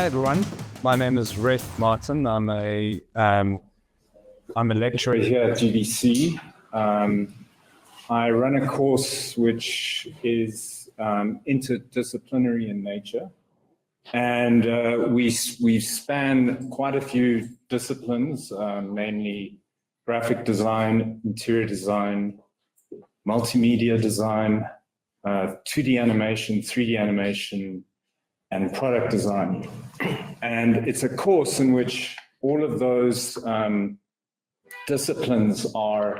Hi everyone, my name is Rhett Martin. I'm a lecturer here at GDC. I run a course which is interdisciplinary in nature, and we span quite a few disciplines, mainly graphic design, interior design, multimedia design, 2D animation, 3D animation, and product design. And it's a course in which all of those disciplines are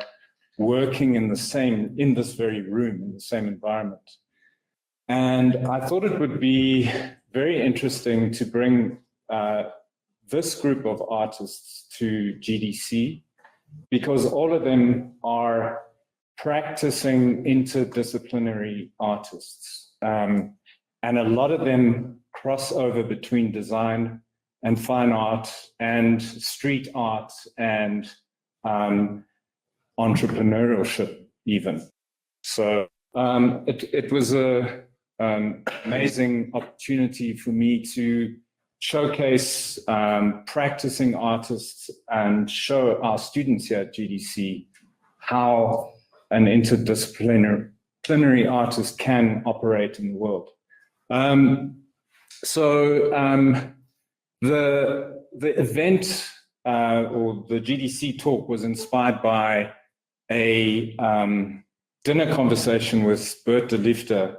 working in this very room, in the same environment. And I thought it would be very interesting to bring this group of artists to GDC, because all of them are practicing interdisciplinary artists. And a lot of them cross over between design and fine art and street art and entrepreneurship even. So it was an amazing opportunity for me to showcase practicing artists and show our students here at GDC how an interdisciplinary artist can operate in the world. The event or the GDC talk was inspired by a dinner conversation with Bert de Liefde,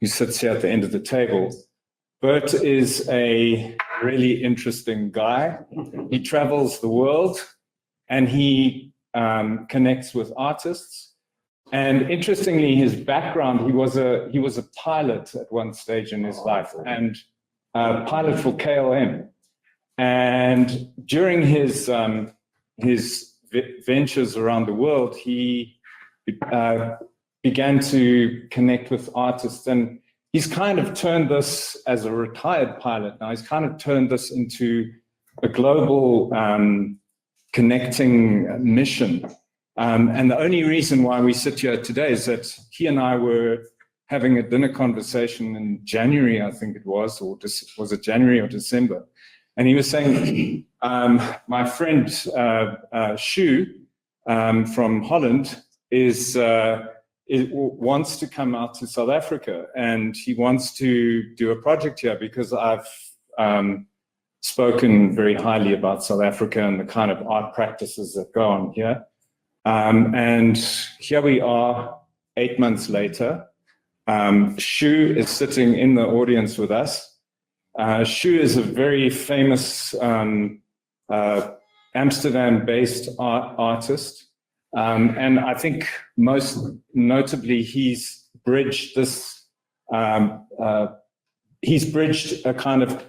who sits here at the end of the table. Bert is a really interesting guy. He travels the world and he connects with artists. And interestingly, his background, he was a pilot at one stage in his life, and pilot for KLM. And during his ventures around the world, he began to connect with artists, and he's kind of turned this, as a retired pilot now, he's kind of turned this into a global connecting mission. And the only reason why we sit here today is that he and I were having a dinner conversation in January, I think it was, or was it January or December? And he was saying, my friend Shu from Holland wants to come out to South Africa, and he wants to do a project here because I've spoken very highly about South Africa and the kind of art practices that go on here. And here we are 8 months later. Shu is sitting in the audience with us. Shu is a very famous Amsterdam-based artist. And I think most notably, he's bridged a kind of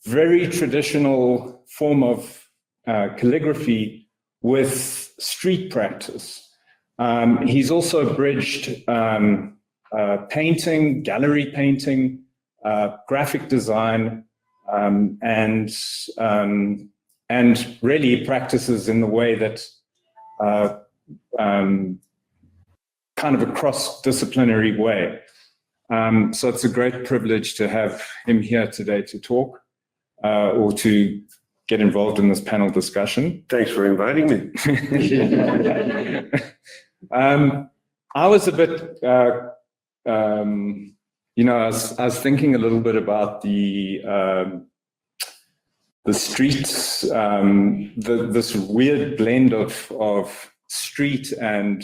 very traditional form of calligraphy with street practice. He's also bridged painting, gallery painting, graphic design, and really practices in the way that kind of a cross-disciplinary way. So it's a great privilege to have him here today to talk or to get involved in this panel discussion. Thanks for inviting me. I was a bit, I was thinking a little bit about the streets, this weird blend of street and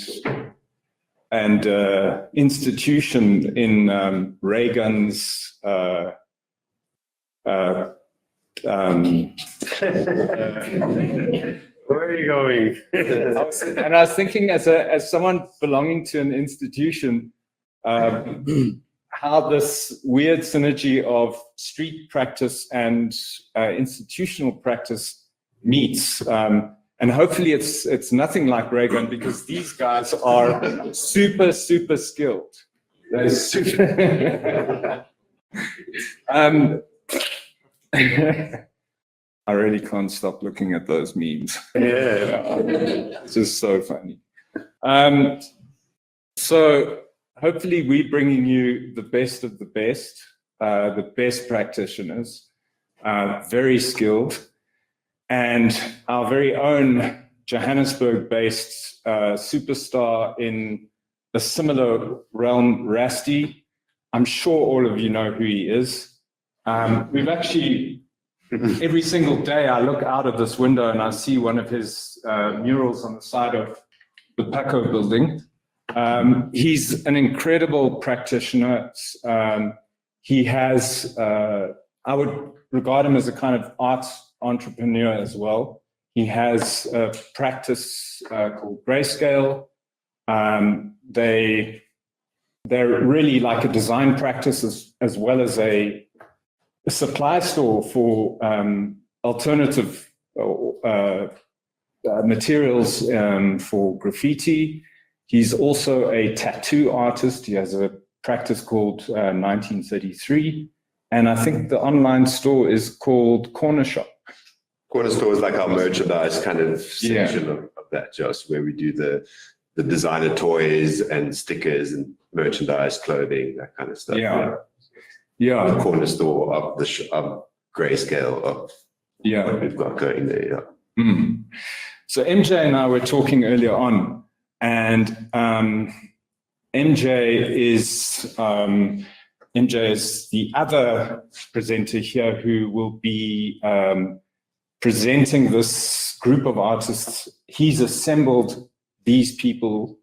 institution in Reagan's Where are you going? And I was thinking, as someone belonging to an institution, how this weird synergy of street practice and institutional practice meets. And hopefully it's nothing like Reagan, because these guys are super, super skilled. They're super. I really can't stop looking at those memes. Yeah. It's just so funny. So hopefully we're bringing you the best of the best practitioners. very skilled, and our very own Johannesburg-based superstar in a similar realm, Rusty. I'm sure all of you know who he is. We've actually, every single day I look out of this window and I see one of his murals on the side of the Paco building. He's an incredible practitioner. He has, I would regard him as a kind of arts entrepreneur as well. He has a practice called Grayscale. They're really like a design practice as well as a supply store for alternative materials for graffiti. He's also a tattoo artist. He has a practice called 1933. And I think the online store is called Corner Shop. Corner store is like our merchandise kind of section of that, just where we do the designer toys and stickers and merchandise, clothing, that kind of stuff. Yeah. The corner store of the Grayscale of what we've got going there. So MJ and I were talking earlier on, and MJ is the other presenter here who will be presenting this group of artists. He's assembled these people.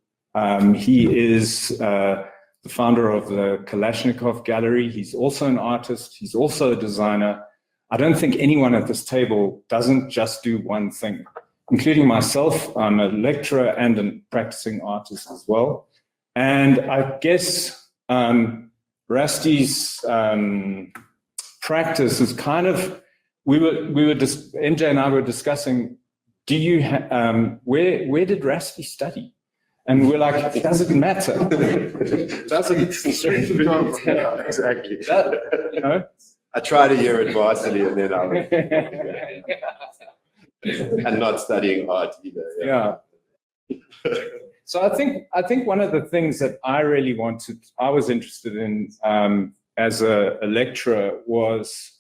He is the founder of the Kalashnikov Gallery. He's also an artist. He's also a designer. I don't think anyone at this table doesn't just do one thing, including myself. I'm a lecturer and a practicing artist as well. And I guess Rusty's practice is kind of, MJ and I were discussing, where did Rusty study? And we're like, it doesn't matter. Exactly. You know? I tried a year at varsity and then I was and not studying art either. Yeah. So I think one of the things that I was interested in as a lecturer was,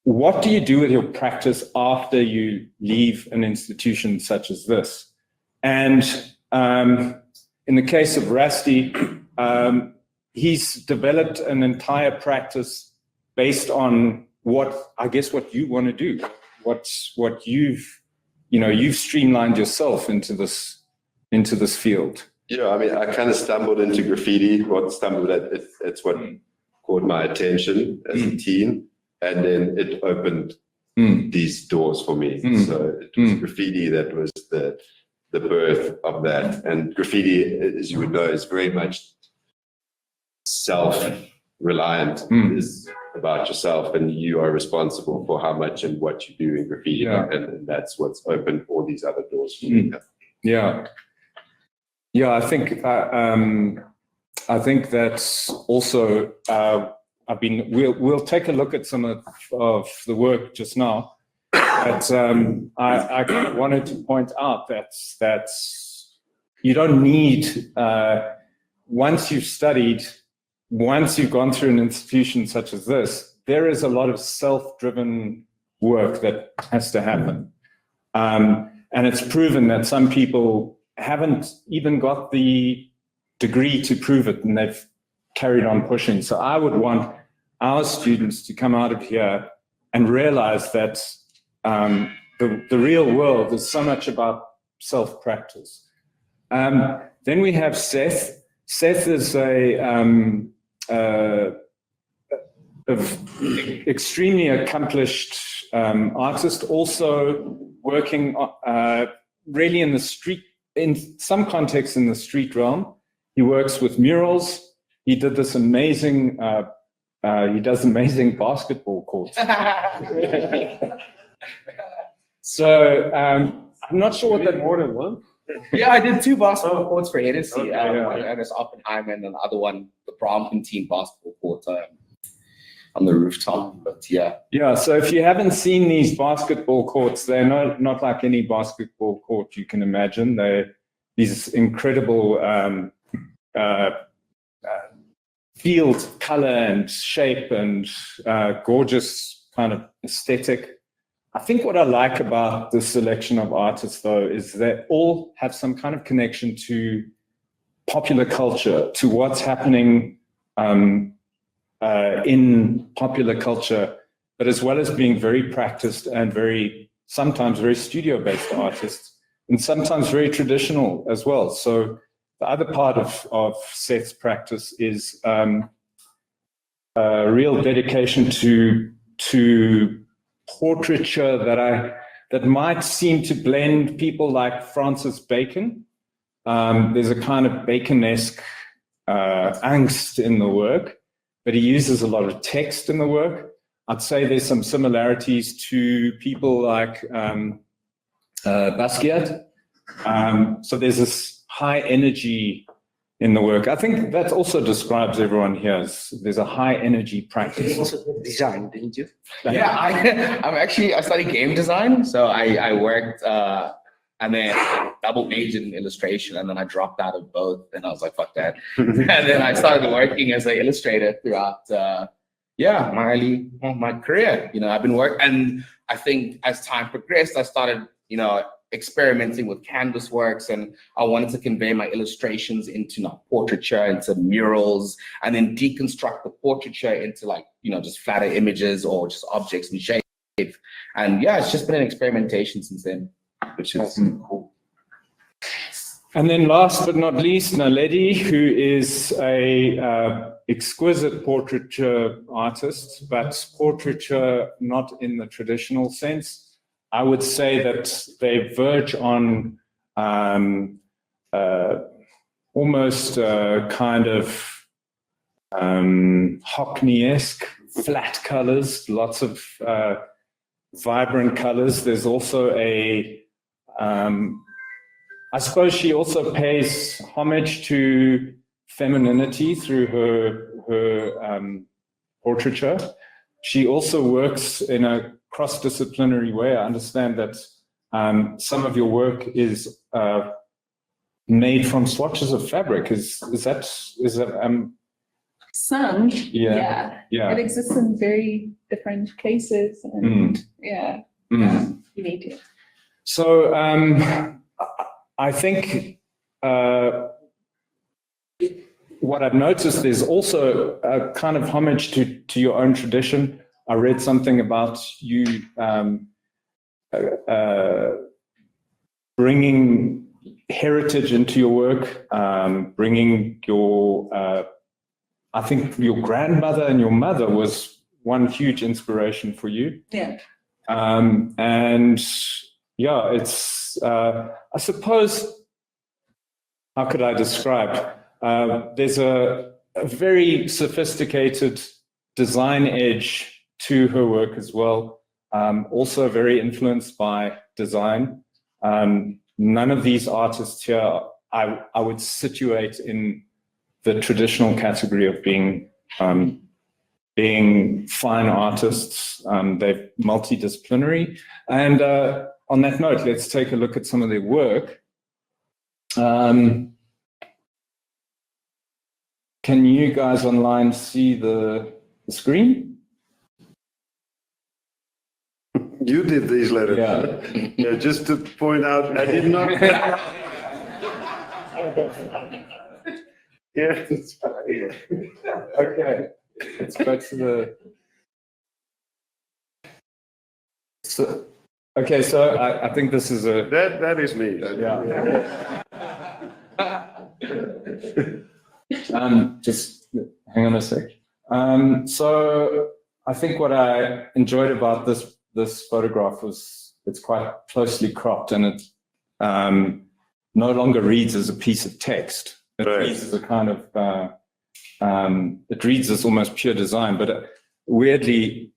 what do you do with your practice after you leave an institution such as this? And in the case of Rusty, he's developed an entire practice based on what you want to do, what you've streamlined yourself into this field. Yeah, I mean, I kind of stumbled into graffiti. It's what caught my attention as a teen, and then it opened these doors for me. So it was graffiti that was the birth of that. And graffiti, as you would know, is very much self-reliant. Is about yourself, and you are responsible for how much and what you do in graffiti. And that's what's opened all these other doors for me. I think that's also, we'll take a look at some of the work just now, but I kind of wanted to point out that you don't need, once you've studied, once you've gone through an institution such as this, there is a lot of self-driven work that has to happen. And it's proven that some people haven't even got the degree to prove it, and they've carried on pushing. So I would want our students to come out of here and realize that the real world is so much about self-practice. Then we have Seth. Seth is extremely accomplished artist, also working really in the street, in some context in the street realm. He works with murals. He did this amazing, he does amazing basketball courts. So I'm not sure what that more than one. Yeah, I did 2 basketball courts for GDC. One at Oppenheimer, and then the other one, the Brompton team basketball court on the rooftop. But yeah. So if you haven't seen these basketball courts, they're not like any basketball court you can imagine. They're these incredible field color and shape and gorgeous kind of aesthetic. I think what I like about this selection of artists, though, is they all have some kind of connection to popular culture, to what's happening in popular culture, but as well as being very practiced and sometimes very studio-based artists, and sometimes very traditional as well. So the other part of Seth's practice is a real dedication to portraiture that might seem to blend people like Francis Bacon. There's a kind of Bacon-esque angst in the work, but he uses a lot of text in the work. I'd say there's some similarities to people like Basquiat. So there's this high energy in the work. I think that also describes everyone here. There's a high energy practice. You also did design, didn't you? Yeah, I studied game design. So I worked and then I double majored in illustration, and then I dropped out of both, and I was like, fuck that. And then I started working as an illustrator throughout my career. I've been working, and I think as time progressed, I started, experimenting with canvas works, and I wanted to convey my illustrations into portraiture, into murals, and then deconstruct the portraiture into just flatter images or just objects and shape. And yeah, it's just been an experimentation since then, which is cool. And then last but not least, Naledi, who is a exquisite portraiture artist, but portraiture not in the traditional sense. I would say that they verge on almost kind of Hockney-esque flat colors, lots of vibrant colors. There's also I suppose she also pays homage to femininity through her portraiture. She also works in a cross-disciplinary way. I understand that some of your work is made from swatches of fabric. Is that some? Yeah. It exists in very different cases, and you need to. So I think what I've noticed is also a kind of homage to your own tradition. I read something about you bringing heritage into your work, bringing your, I think your grandmother and your mother was one huge inspiration for you. Yeah. And yeah, it's, I suppose, how could I describe? There's a very sophisticated design edge to her work as well, also very influenced by design. None of these artists here I would situate in the traditional category of being fine artists. They're multidisciplinary. And on that note, let's take a look at some of their work. Can you guys online see the screen? You did these letters. Yeah. Just to point out, I did not. Yeah. Okay. Let's go to the. So I think this is a. That is me. Yeah. Just hang on a sec. So I think what I enjoyed about this photograph was it's quite closely cropped, and it no longer reads as a piece of text. It reads as a kind of it reads as almost pure design, but weirdly.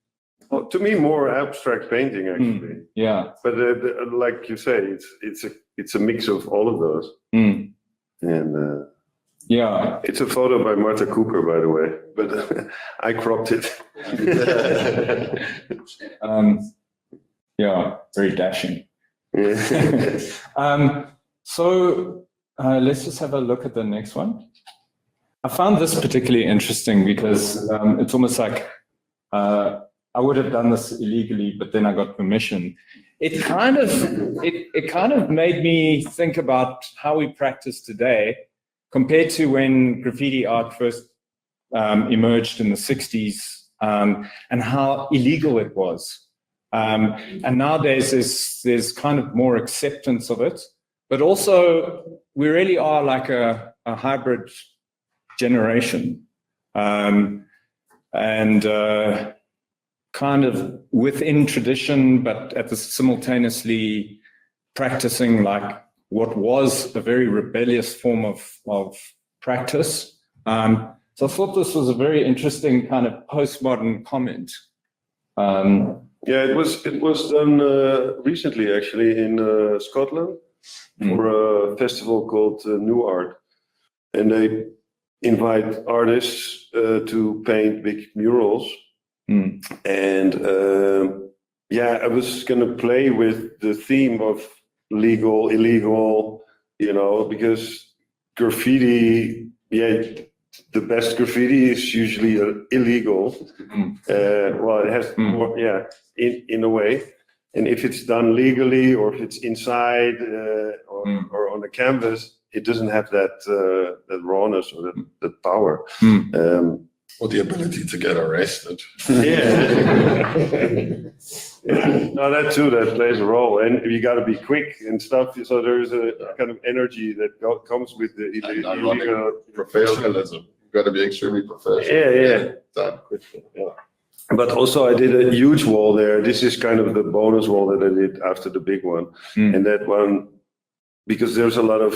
Well, to me, more abstract painting actually. Yeah. But like you say, it's a mix of all of those. And yeah, it's a photo by Martha Cooper, by the way, but I cropped it. Yeah, very dashing. Yeah. So let's just have a look at the next one. I found this particularly interesting because it's almost like I would have done this illegally, but then I got permission. It kind of made me think about how we practice today compared to when graffiti art first emerged in the 60s, and how illegal it was. And nowadays there's kind of more acceptance of it, but also we really are like a hybrid generation. Kind of within tradition, but at the simultaneously practicing like what was a very rebellious form of practice. So I thought this was a very interesting kind of postmodern comment. Yeah, it was done recently actually in Scotland for a festival called New Art, and they invite artists to paint big murals. And yeah, I was gonna play with the theme of legal, illegal, you know, because graffiti, yeah, the best graffiti is usually illegal. Well, it has more, yeah, in a way. And if it's done legally, or if it's inside or on a canvas, it doesn't have that rawness or that power. Or the ability to get arrested. Yeah. No, that too, that plays a role. And you got to be quick and stuff. So there's a kind of energy that comes with the illegal Professionalism. You've got to be extremely professional. Yeah. Done quickly. Yeah. But also I did a huge wall there. This is kind of the bonus wall that I did after the big one. And that one, because there's a lot of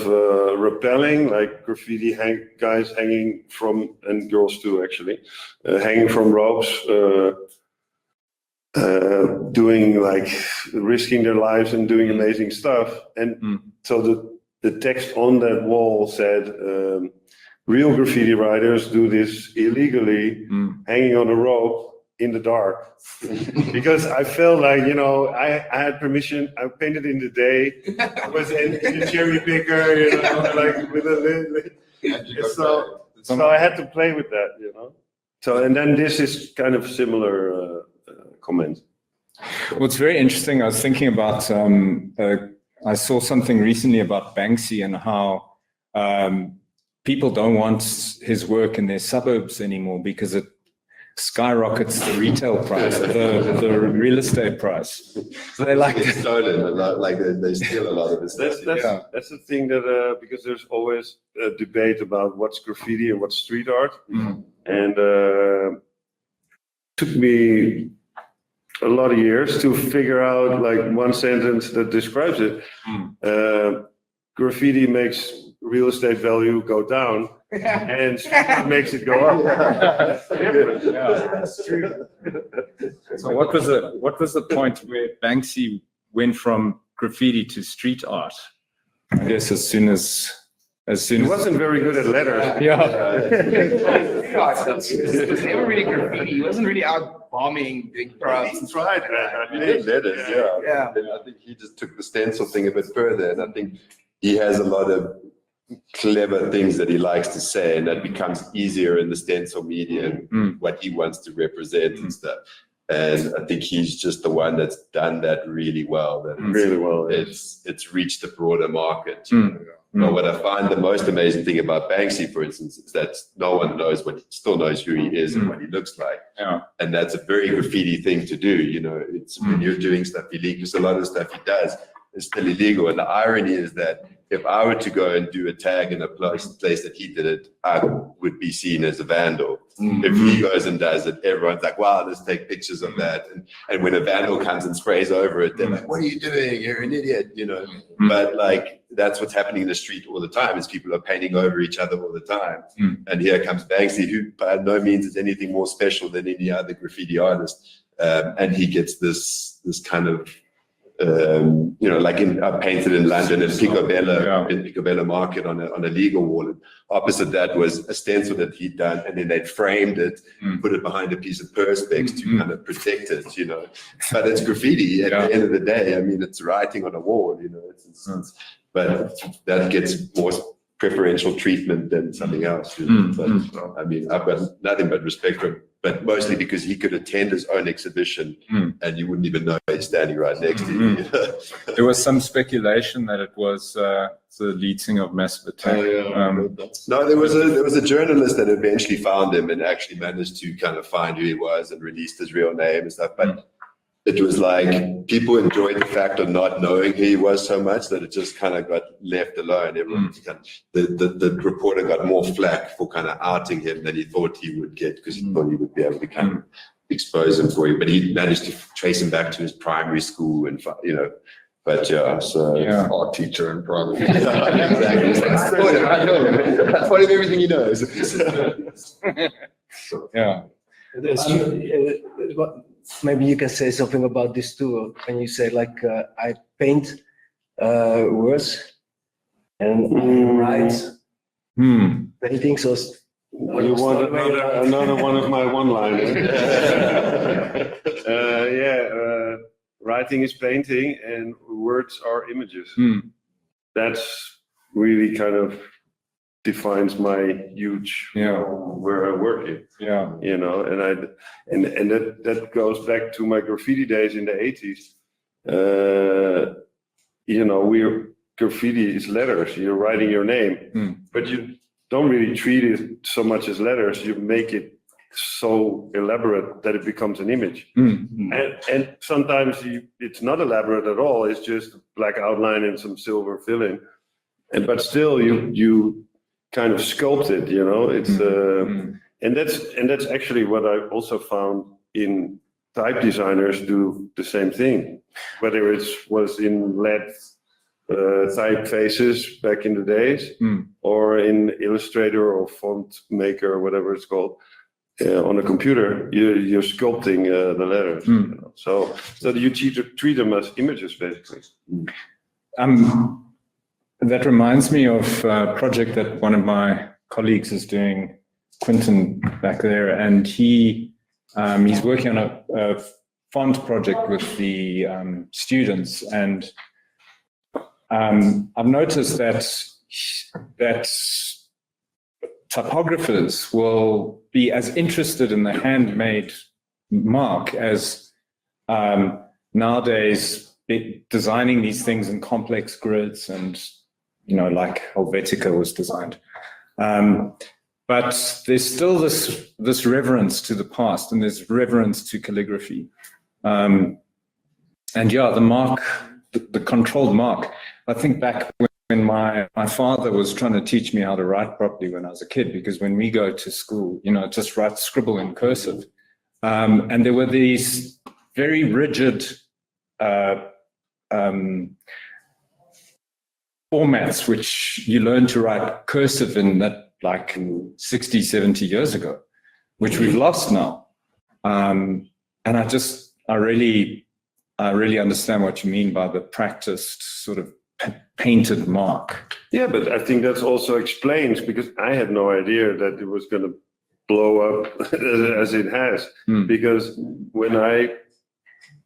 rappelling, like graffiti guys hanging from, and girls too actually, hanging from ropes, doing like, risking their lives and doing amazing stuff. And so the text on that wall said, real graffiti writers do this illegally, hanging on a rope in the dark. Because I felt like, you know, I had permission, I painted in the day, I was in the cherry picker, you know, like with a so I had to play with that, you know. So, and then this is kind of similar comment. Well, it's very interesting. I was thinking about, I saw something recently about Banksy and how people don't want his work in their suburbs anymore because it skyrockets the retail price, the real estate price. So they like It's stolen a lot, like they steal a lot of this. That's the thing that because there's always a debate about what's graffiti and what's street art, and took me a lot of years to figure out like one sentence that describes it. Graffiti makes real estate value go down, and street art makes it go up. So what was the point where Banksy went from graffiti to street art? I guess as soon as He wasn't very good at letters. yeah. It was never really graffiti. He wasn't really out bombing big crowds. He tried. He did letters, yeah. And I think he just took the stencil thing a bit further, and I think he has a lot of clever things that he likes to say, and that becomes easier in the stencil medium, what he wants to represent and stuff. And I think he's just the one that's done that really well. Really well. It's reached a broader market. But what I find the most amazing thing about Banksy, for instance, is that no one still knows who he is and what he looks like. Yeah. And that's a very graffiti thing to do. You know, it's when you're doing stuff illegal, because a lot of the stuff he does is still illegal. And the irony is that if I were to go and do a tag in a place that he did it, I would be seen as a vandal. If he goes and does it, everyone's like, wow, let's take pictures of that. And when a vandal comes and sprays over it, they're like, what are you doing? You're an idiot, you know. But like, that's what's happening in the street all the time, is people are painting over each other all the time. And here comes Banksy, who by no means is anything more special than any other graffiti artist. And he gets this kind of, you know, like I painted in London in Picobello Market on a legal wall. And opposite that was a stencil that he'd done, and then they'd framed it, put it behind a piece of perspex to kind of protect it, you know. But it's graffiti at the end of the day. I mean, it's writing on a wall, you know. But that gets more preferential treatment than something else. You know? But I mean, I've got nothing but respect for but mostly because he could attend his own exhibition and you wouldn't even know he's standing right next to you. There was some speculation that it was the lead singer of Massive Attack. No, there was a journalist that eventually found him and actually managed to kind of find who he was and released his real name and stuff. But it was like people enjoyed the fact of not knowing who he was so much that it just kind of got left alone. Everyone kind of, the reporter got more flack for kind of outing him than he thought he would get, because he thought he would be able to kind of expose him for you. But he managed to trace him back to his primary school and, you know, but yeah, so Art teacher and brother. exactly. That's part of everything he knows. Yeah. Maybe you can say something about this too. When you say like I paint words and write paintings, or You want another one of my one-liners? Writing is painting and words are images. That's really kind of defines my huge where I work in. Yeah. You know, and that goes back to my graffiti days in the 80s. You know, graffiti is letters. You're writing your name, but you don't really treat it so much as letters. You make it so elaborate that it becomes an image. And sometimes it's not elaborate at all. It's just a black outline and some silver fill-in. But still, you kind of sculpt it. You know, it's and that's actually what I also found in type designers do the same thing, whether it was in LED typefaces back in the days, or in Illustrator or Font Maker or whatever it's called. On a computer, you're sculpting the letters. You know? So you treat them as images, basically. That reminds me of a project that one of my colleagues is doing, Quinton back there, and he's working on a font project with the students, and I've noticed that typographers will be as interested in the handmade mark as nowadays designing these things in complex grids, and you know, like Helvetica was designed. But there's still this reverence to the past, and there's reverence to calligraphy. And yeah, the mark, the controlled mark. I think back when my father was trying to teach me how to write properly when I was a kid, because when we go to school, you know, just scribble in cursive. And there were these very rigid formats which you learn to write cursive in that like 60, 70 years ago, which we've lost now. And I really understand what you mean by the practiced sort of painted mark. Yeah, but I think that's also explains, because I had no idea that it was going to blow up as it has. Because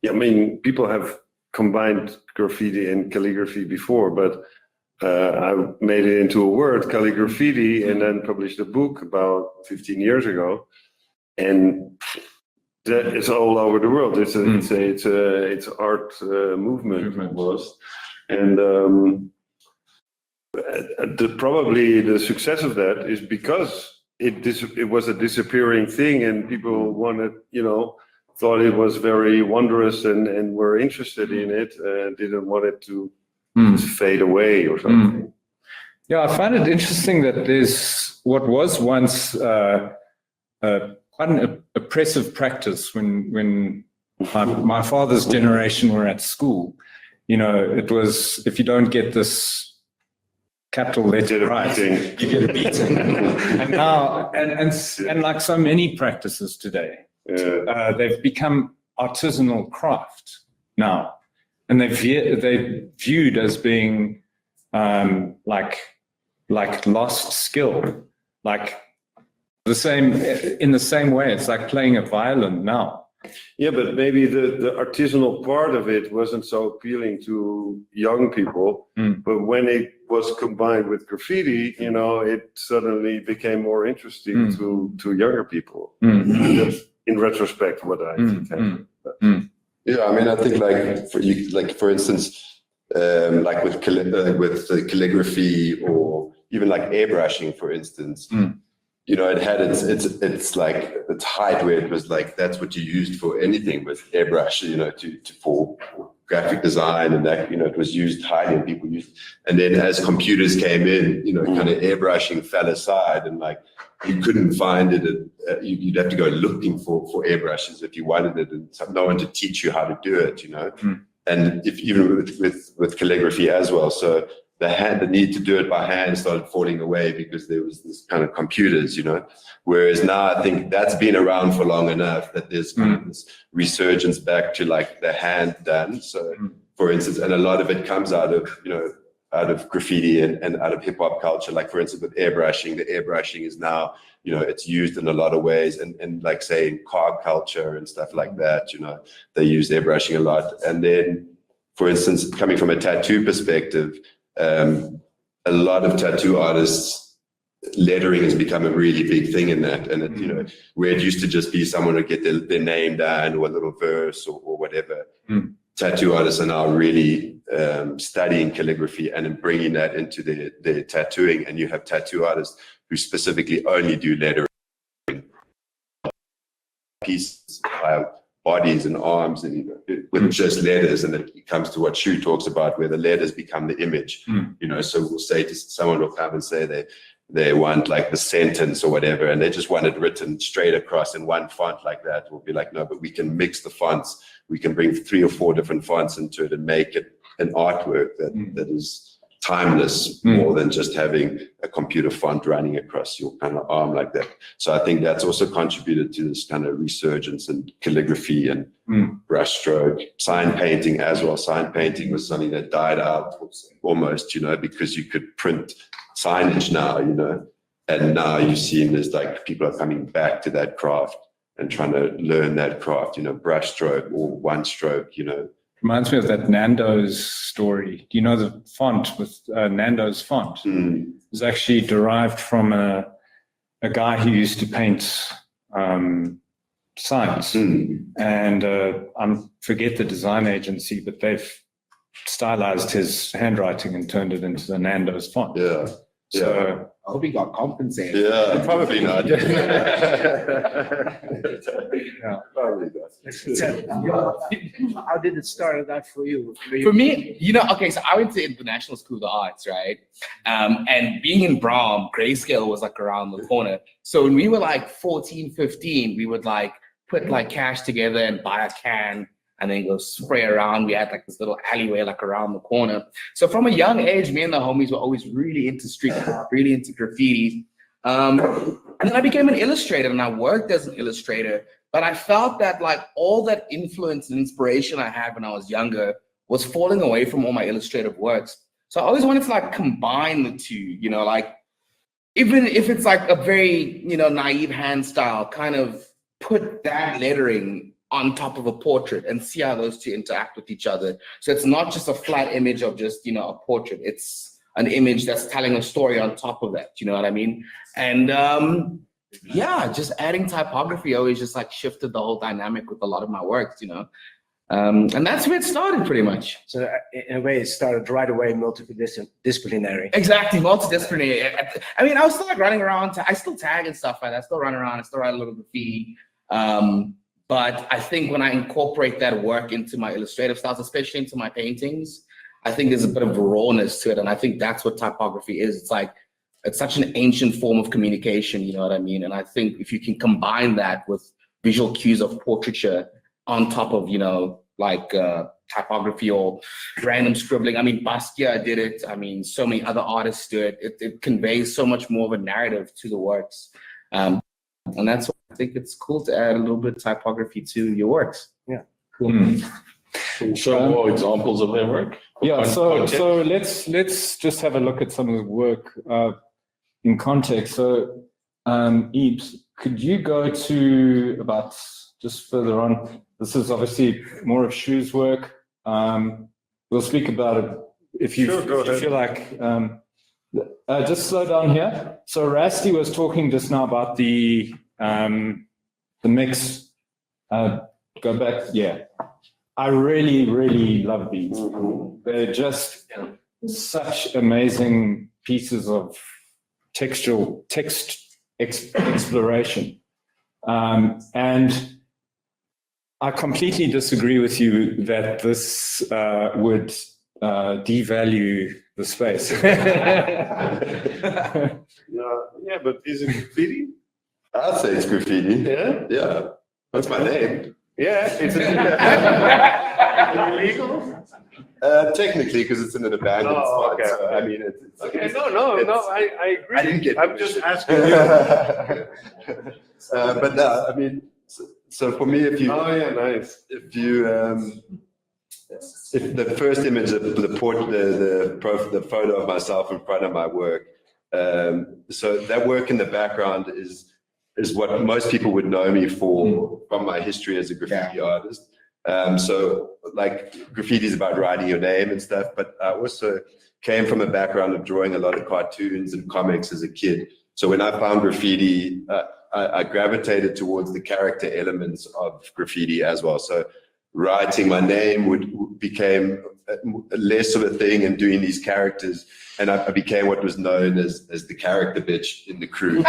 people have combined graffiti and calligraphy before, but I made it into a word, calligraphy, and then published a book about 15 years ago, and that is all over the world. It's art movement almost, and probably the success of that is because it was a disappearing thing, and people thought it was very wondrous and were interested in it, and didn't want it to fade away or something. Yeah, I find it interesting that there's what was once quite an oppressive practice when my father's generation were at school. You know, it was, if you don't get this capital letter right, you get beaten. And now, and like so many practices today, they've become artisanal craft now. And they're viewed as being like lost skill, like in the same way. It's like playing a violin now. Yeah, but maybe the artisanal part of it wasn't so appealing to young people. But when it was combined with graffiti, you know, it suddenly became more interesting to younger people. That's in retrospect what I think happened. Yeah, I mean, I think for instance, like with the calligraphy or even like airbrushing, for instance, you know, it had its like its height where it was like that's what you used for anything with airbrush, you know, for graphic design, and that, you know, it was used highly and people used. And then as computers came in, you know, kind of airbrushing fell aside, and like you couldn't find it. You'd have to go looking for airbrushes if you wanted it, and no one to teach you how to do it, you know. And if even with calligraphy as well, so the need to do it by hand started falling away because there was this kind of computers, you know. Whereas now I think that's been around for long enough that there's kind of this resurgence back to like the hand done. So for instance, and a lot of it comes out of, you know, out of graffiti and out of hip hop culture. Like for instance, with airbrushing, the airbrushing is now, you know, it's used in a lot of ways, and like say in car culture and stuff like that, you know, they use airbrushing a lot. And then, for instance, coming from a tattoo perspective, a lot of tattoo artists, lettering has become a really big thing in that. And it, you know, where it used to just be someone would get their name down or a little verse or whatever. Tattoo artists are now really studying calligraphy and then bringing that into their tattooing. And you have tattoo artists who specifically only do lettering pieces, bodies and arms, and with just letters. And it comes to what Shu talks about, where the letters become the image. You know, so we'll say to someone will come and say they want like the sentence or whatever, and they just want it written straight across in one font like that. We'll be like, no, but we can mix the fonts. We can bring 3 or 4 different fonts into it and make it an artwork that is timeless, more than just having a computer font running across your kind of arm like that. So I think that's also contributed to this kind of resurgence in calligraphy and brushstroke, sign painting as well. Sign painting was something that died out almost, you know, because you could print signage now, you know, and now you're seeing there's like people are coming back to that craft and trying to learn that craft, you know, brushstroke or one stroke, you know. Reminds me of that Nando's story. Do you know the font with Nando's font? It was actually derived from a guy who used to paint signs. And I forget the design agency, but they've stylized his handwriting and turned it into the Nando's font. Yeah. So I hope he got compensated. Yeah, probably not. Probably not. How did it start out for you? For me, you know, okay, so I went to International School of the Arts, right? And being in Braam, grayscale was like around the corner. So when we were like 14, 15, we would like put like cash together and buy a can and then go spray around. We had like this little alleyway like around the corner. So from a young age, me and the homies were always really into street art, really into graffiti. And then I became an illustrator and I worked as an illustrator, but I felt that like all that influence and inspiration I had when I was younger was falling away from all my illustrative works. So I always wanted to like combine the two, you know, like even if it's like a very, you know, naive hand style, kind of put that lettering on top of a portrait and see how those two interact with each other. So it's not just a flat image of just, you know, a portrait. It's an image that's telling a story on top of that. You know what I mean? And yeah, just adding typography always just like shifted the whole dynamic with a lot of my works, you know? And that's where it started pretty much. So in a way, it started right away multidisciplinary. Exactly, multidisciplinary. I mean, I was still like running around. I still tag and stuff like that. I still run around. I still write a little graffiti. But I think when I incorporate that work into my illustrative styles, especially into my paintings, I think there's a bit of rawness to it. And I think that's what typography is. It's like, it's such an ancient form of communication, you know what I mean? And I think if you can combine that with visual cues of portraiture on top of, you know, like typography or random scribbling. I mean, Basquiat did it. I mean, so many other artists do it. It conveys so much more of a narrative to the works. And that's why I think it's cool to add a little bit of typography to your works. Yeah. Cool. Can you show more examples of their work? yeah, so let's just have a look at some of the work in context. So Ebs, could you go to about just further on. This is obviously more of Shu's work. We'll speak about it if you, Sure, go if you ahead. feel like. Just slow down here. So Rusty was talking just now about the mix. Go back, yeah. I really, really love these. They're just such amazing pieces of text exploration. And I completely disagree with you that this would devalue the space. Yeah, but is it graffiti? I'd say it's graffiti. Yeah? Yeah, that's my name. Yeah, it's illegal? Technically, because it's in an abandoned Oh, spot. okay. So, I mean, it's Okay, no, I agree. I didn't get I'm just asking you. but no, I mean, so for me, if you, Oh, yeah, nice. if you, if the first image, the photo of myself in front of my work, so that work in the background is what most people would know me for from my history as a graffiti artist. So like graffiti is about writing your name and stuff, but I also came from a background of drawing a lot of cartoons and comics as a kid. So when I found graffiti, I gravitated towards the character elements of graffiti as well. So writing my name became less of a thing and doing these characters. And I became what was known as the character bitch in the crew.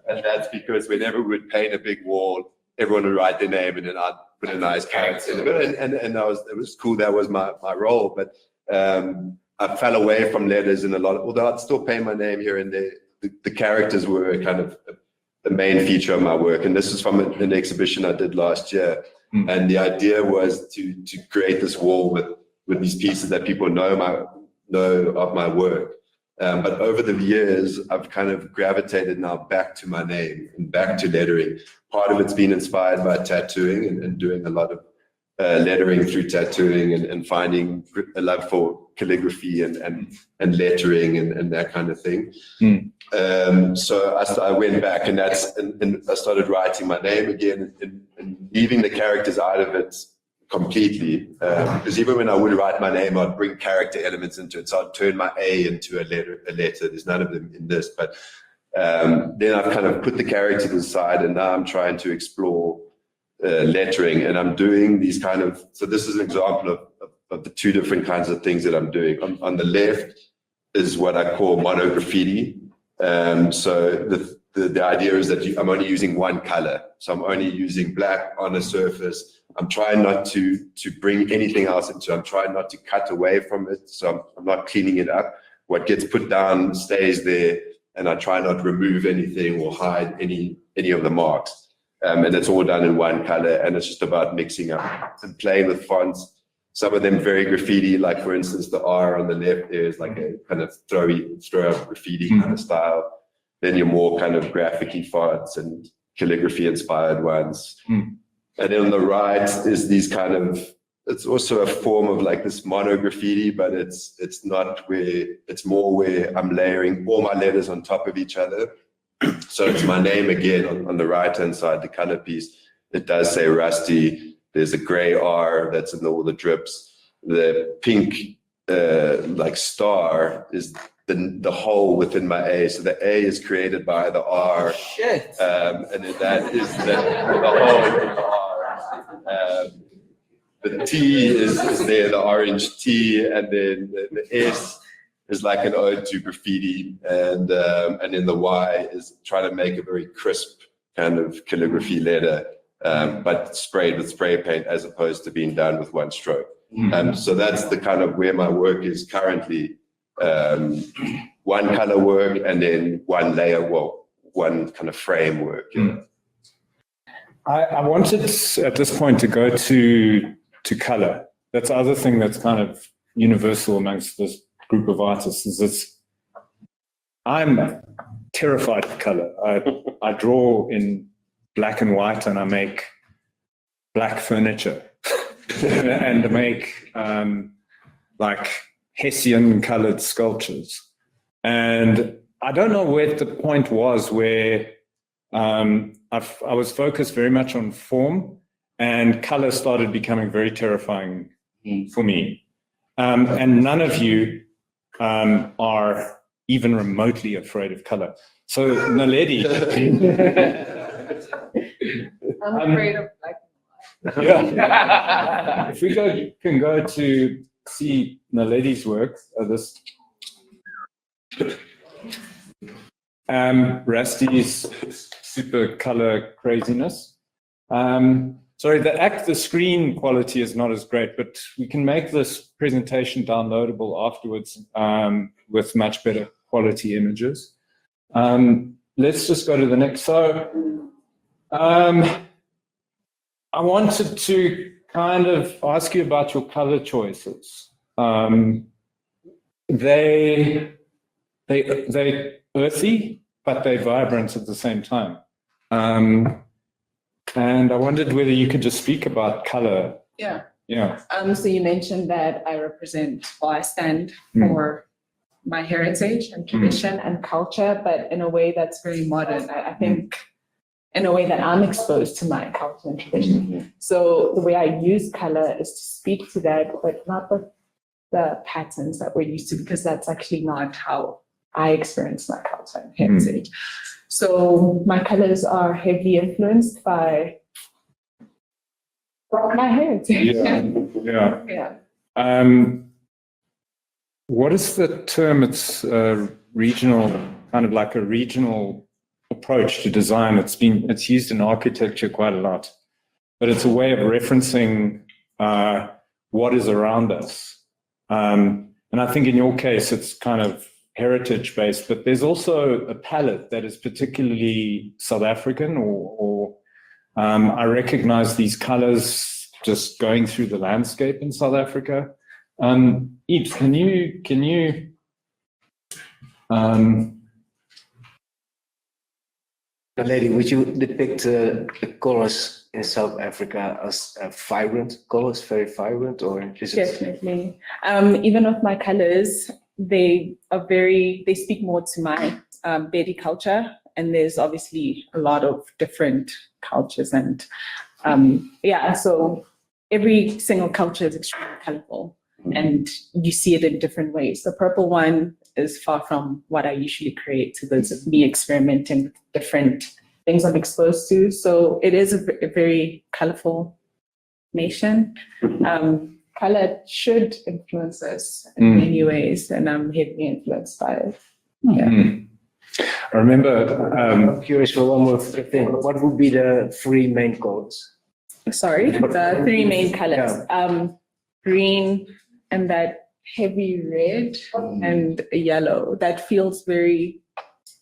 And that's because whenever we would paint a big wall, everyone would write their name and then I'd put a nice character in it. And it was cool. That was my role. But I fell away from letters and although I'd still paint my name here and there, the characters were kind of the main feature of my work. And this is from an exhibition I did last year. And the idea was to create this wall with these pieces that people know of my work. But over the years, I've kind of gravitated now back to my name and back to lettering. Part of it's been inspired by tattooing and doing a lot of lettering through tattooing and finding a love for calligraphy and lettering and that kind of thing. So I went back and I started writing my name again and leaving the characters out of it completely. Because even when I would write my name, I'd bring character elements into it. So I'd turn my A into a letter. There's none of them in this, but then I've kind of put the characters aside and now I'm trying to explore lettering, and I'm doing these kind of, so this is an example of the two different kinds of things that I'm doing. On the left is what I call mono graffiti. So the idea is that I'm only using one color. So I'm only using black on a surface. I'm trying not to bring anything else into it. I'm trying not to cut away from it. So I'm not cleaning it up. What gets put down stays there, and I try not to remove anything or hide any of the marks. And it's all done in one color, and it's just about mixing up and playing with fonts. Some of them very graffiti, like for instance, the R on the left there is like a kind of throw up graffiti kind of style. Then your more kind of graphic-y fonts and calligraphy inspired ones. And then on the right is these kind of, it's also a form of like this mono graffiti, but it's not where, it's more where I'm layering all my letters on top of each other. So it's my name again on the right-hand side, the color piece. It does say Rusty. There's a gray R that's in all the drips. The pink like star is the hole within my A. So the A is created by the R. Shit. And then that is the hole in the R. The T is there, the orange T, and then the S is like an ode to graffiti, and then the Y is trying to make a very crisp kind of calligraphy letter, but sprayed with spray paint as opposed to being done with one stroke. So that's the kind of where my work is currently. One color work and then one layer, one kind of framework. I wanted at this point to go to color. That's the other thing that's kind of universal amongst this group of artists is I'm terrified of color. I draw in black and white and I make black furniture and I make like Hessian colored sculptures. And I don't know where the point was where I was focused very much on form, and color started becoming very terrifying for me. And none of you are even remotely afraid of color. So Naledi, I'm afraid of black. yeah. If we can go to see Naledi's work, Rusty's super color craziness. Sorry, the screen quality is not as great, but we can make this presentation downloadable afterwards with much better quality images. Let's just go to the next. So I wanted to kind of ask you about your color choices. They earthy, but they're vibrant at the same time. And I wondered whether you could just speak about color. Yeah. Yeah. So you mentioned that I stand for my heritage and tradition and culture, but in a way that's very modern. I think in a way that I'm exposed to my culture and tradition. So the way I use color is to speak to that, but not with the patterns that we're used to, because that's actually not how I experience my culture and heritage. So my colors are heavily influenced by my heritage. Yeah. What is the term? It's regional, kind of like a regional approach to design. It's used in architecture quite a lot, but it's a way of referencing what is around us. And I think in your case, it's kind of heritage based, but there's also a palette that is particularly South African, or I recognize these colors just going through the landscape in South Africa. Yves, can you Lady, would you depict the colors in South Africa as vibrant colors, very vibrant, or is it? Definitely. Even with my colors, they speak more to my Bedi culture, and there's obviously a lot of different cultures, and so every single culture is extremely colorful, and you see it in different ways. The purple one is far from what I usually create, so there's me experimenting with different things I'm exposed to. So it is a very colorful nation. Color should influence us in many ways, and I'm heavily influenced by it. Yeah. I remember. I'm curious for one more thing. What would be the three main colors? Sorry, the three main colors: green, and that heavy red, and yellow. That feels very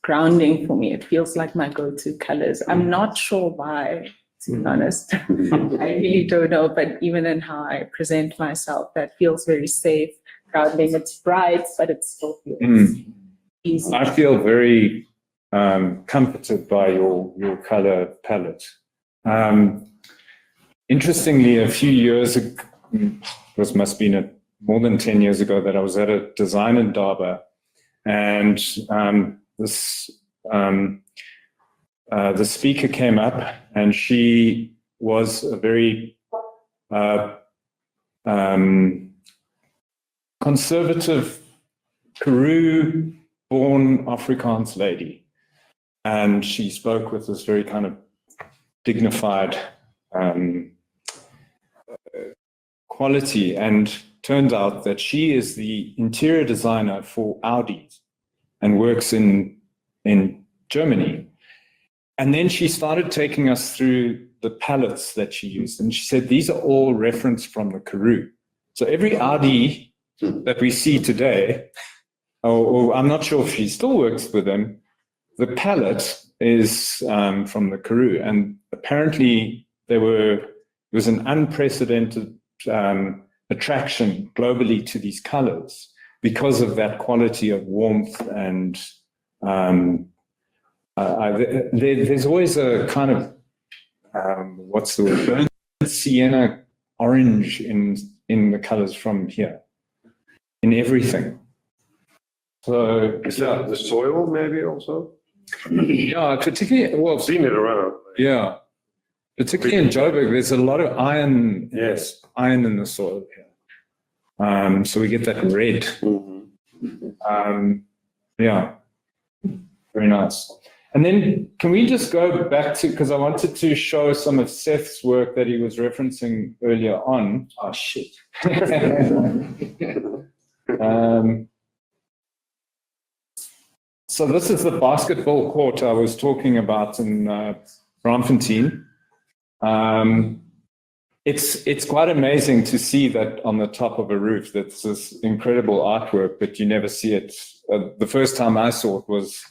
grounding for me. It feels like my go-to colors. I'm not sure why, to be honest. I really don't know, but even in how I present myself, that feels very safe, grounding. It's bright, but it still feels easy. I feel very comforted by your color palette. Interestingly, a few years ago, this must have been more than 10 years ago, that I was at a design in Durban, and the speaker came up, and she was a very conservative Karoo-born Afrikaans lady, and she spoke with this very kind of dignified quality, and turned out that she is the interior designer for Audi and works in Germany. And then she started taking us through the palettes that she used, and she said these are all referenced from the Karoo. So every Audi that we see today, or I'm not sure if she still works with them, the palette is from the Karoo, and apparently there was an unprecedented attraction globally to these colors because of that quality of warmth, and there's always a kind of what's the word, burnt sienna orange in the colors from here, in everything. So Is that the soil maybe also? Yeah, particularly, well, I've seen it around. yeah, particularly in Joburg, there's a lot of iron, Yes. iron in the soil here. So we get that red. Yeah, very nice. And then can we just go back to, because I wanted to show some of Seth's work that he was referencing earlier on. Oh, shit. So this is the basketball court I was talking about in Braamfontein. It's quite amazing to see that on the top of a roof. That's this incredible artwork, but you never see it. The first time I saw it was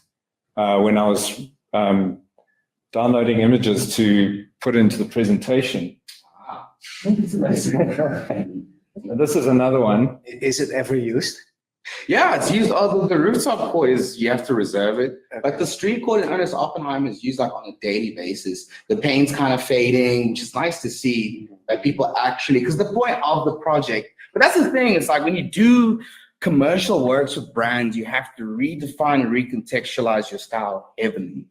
when I was downloading images to put into the presentation. This is another one. Is it ever used? Yeah, it's used. Although the rooftop court is, you have to reserve it. But the street court in Ernest Oppenheim is used like on a daily basis. The paint's kind of fading, which is nice to see that people actually, because the point of the project, but that's the thing, it's like when you do commercial works with brands, you have to redefine and recontextualize your style heavily,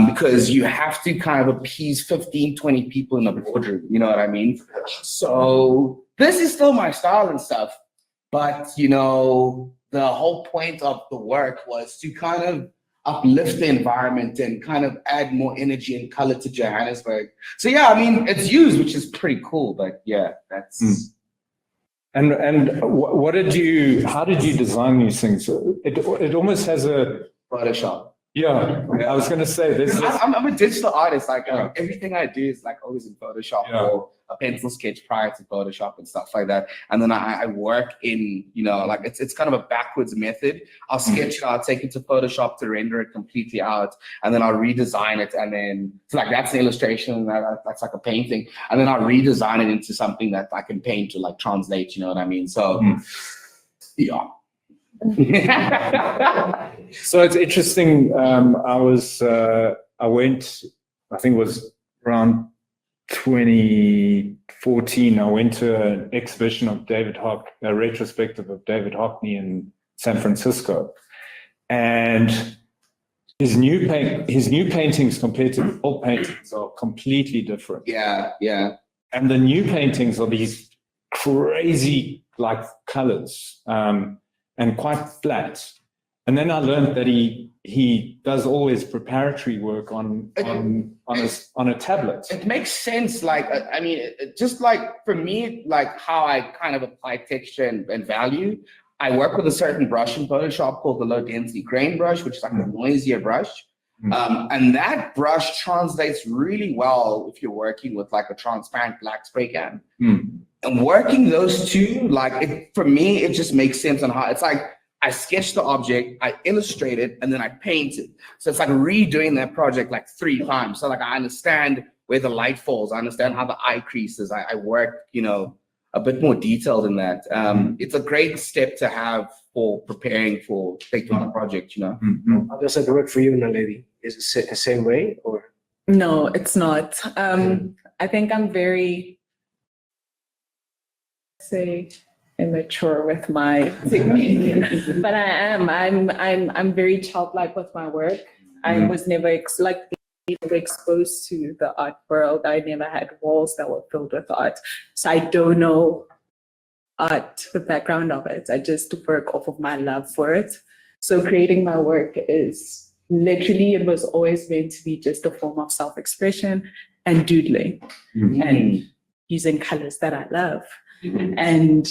because you have to kind of appease 15, 20 people in a boardroom, you know what I mean? So this is still my style and stuff, but you know, the whole point of the work was to kind of uplift the environment and kind of add more energy and color to Johannesburg. So yeah, I mean, it's used, which is pretty cool, but yeah, that's... And what did you, how did you design these things? It almost has a, Photoshop. yeah, I was going to say this. I'm a digital artist. Like everything I do is like always in Photoshop or a pencil sketch prior to Photoshop and stuff like that. And then I work in, you know, like it's kind of a backwards method. I'll sketch it, I'll take it to Photoshop to render it completely out, and then I'll redesign it. And then so like that's an illustration, that's like a painting, and then I'll redesign it into something that I can paint to like translate. You know what I mean? So yeah. So it's interesting. I went, I think it was around 2014. I went to an exhibition of a retrospective of David Hockney in San Francisco, and his new paintings compared to the old paintings are completely different. Yeah, yeah. And the new paintings are these crazy like colors. And quite flat. And then I learned that he does always preparatory work on a tablet. It makes sense. Like, I mean, just like for me, like how I kind of apply texture and value, I work with a certain brush in Photoshop called the low density grain brush, which is like a noisier brush. And that brush translates really well if you're working with like a transparent black spray can. And working those two, like for me, it just makes sense on how it's like I sketch the object, I illustrate it, and then I paint it. So it's like redoing that project like 3 times. So like I understand where the light falls, I understand how the eye creases. I work, you know, a bit more detailed in that. It's a great step to have for preparing for taking on a project, you know. How does that work for you, Naledi? Is it the same way or? No, it's not. I think I'm very, say, immature with my technique, but I am. I'm very childlike with my work. I was never exposed to the art world. I never had walls that were filled with art, so I don't know art, the background of it. I just work off of my love for it. So creating my work is literally, it was always meant to be just a form of self-expression and doodling and using colors that I love. And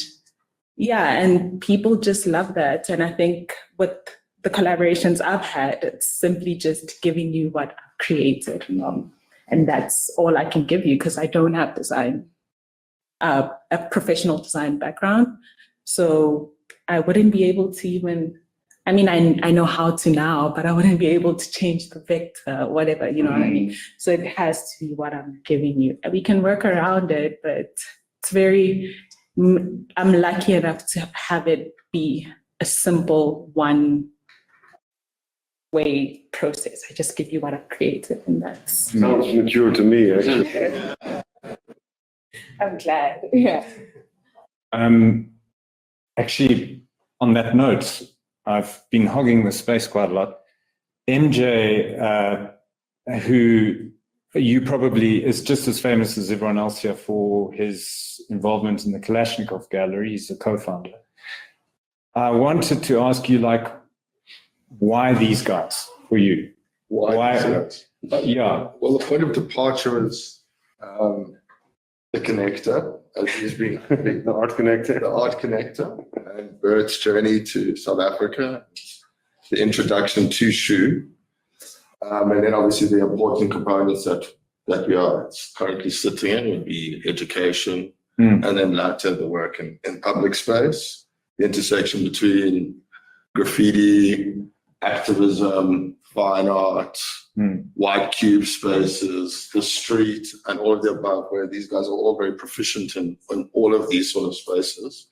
yeah, and people just love that. And I think with the collaborations I've had, it's simply just giving you what I've created. And that's all I can give you because I don't have design, a professional design background. So I wouldn't be able to even, I mean, I know how to now, but I wouldn't be able to change the vector, whatever, you know what I mean? So it has to be what I'm giving you. We can work around it, but it's very, I'm lucky enough to have it be a simple one-way process. I just give you what I've created, and that's... Sounds mature to me, actually. I'm glad, yeah. Actually, on that note, I've been hogging the space quite a lot. MJ, who you probably is just as famous as everyone else here for his involvement in the Kalashnikov Gallery. He's a co-founder. I wanted to ask you, like, why these guys for you? Why? Yeah. Well, the point of departure is the connector, as he's been The art connector. the art connector, and Bert's journey to South Africa, the introduction to shoe, and then obviously the important components that we are currently sitting in would be education, and then later the work in public space, the intersection between graffiti, activism, fine art, white cube spaces, the street, and all of the above, where these guys are all very proficient in all of these sort of spaces.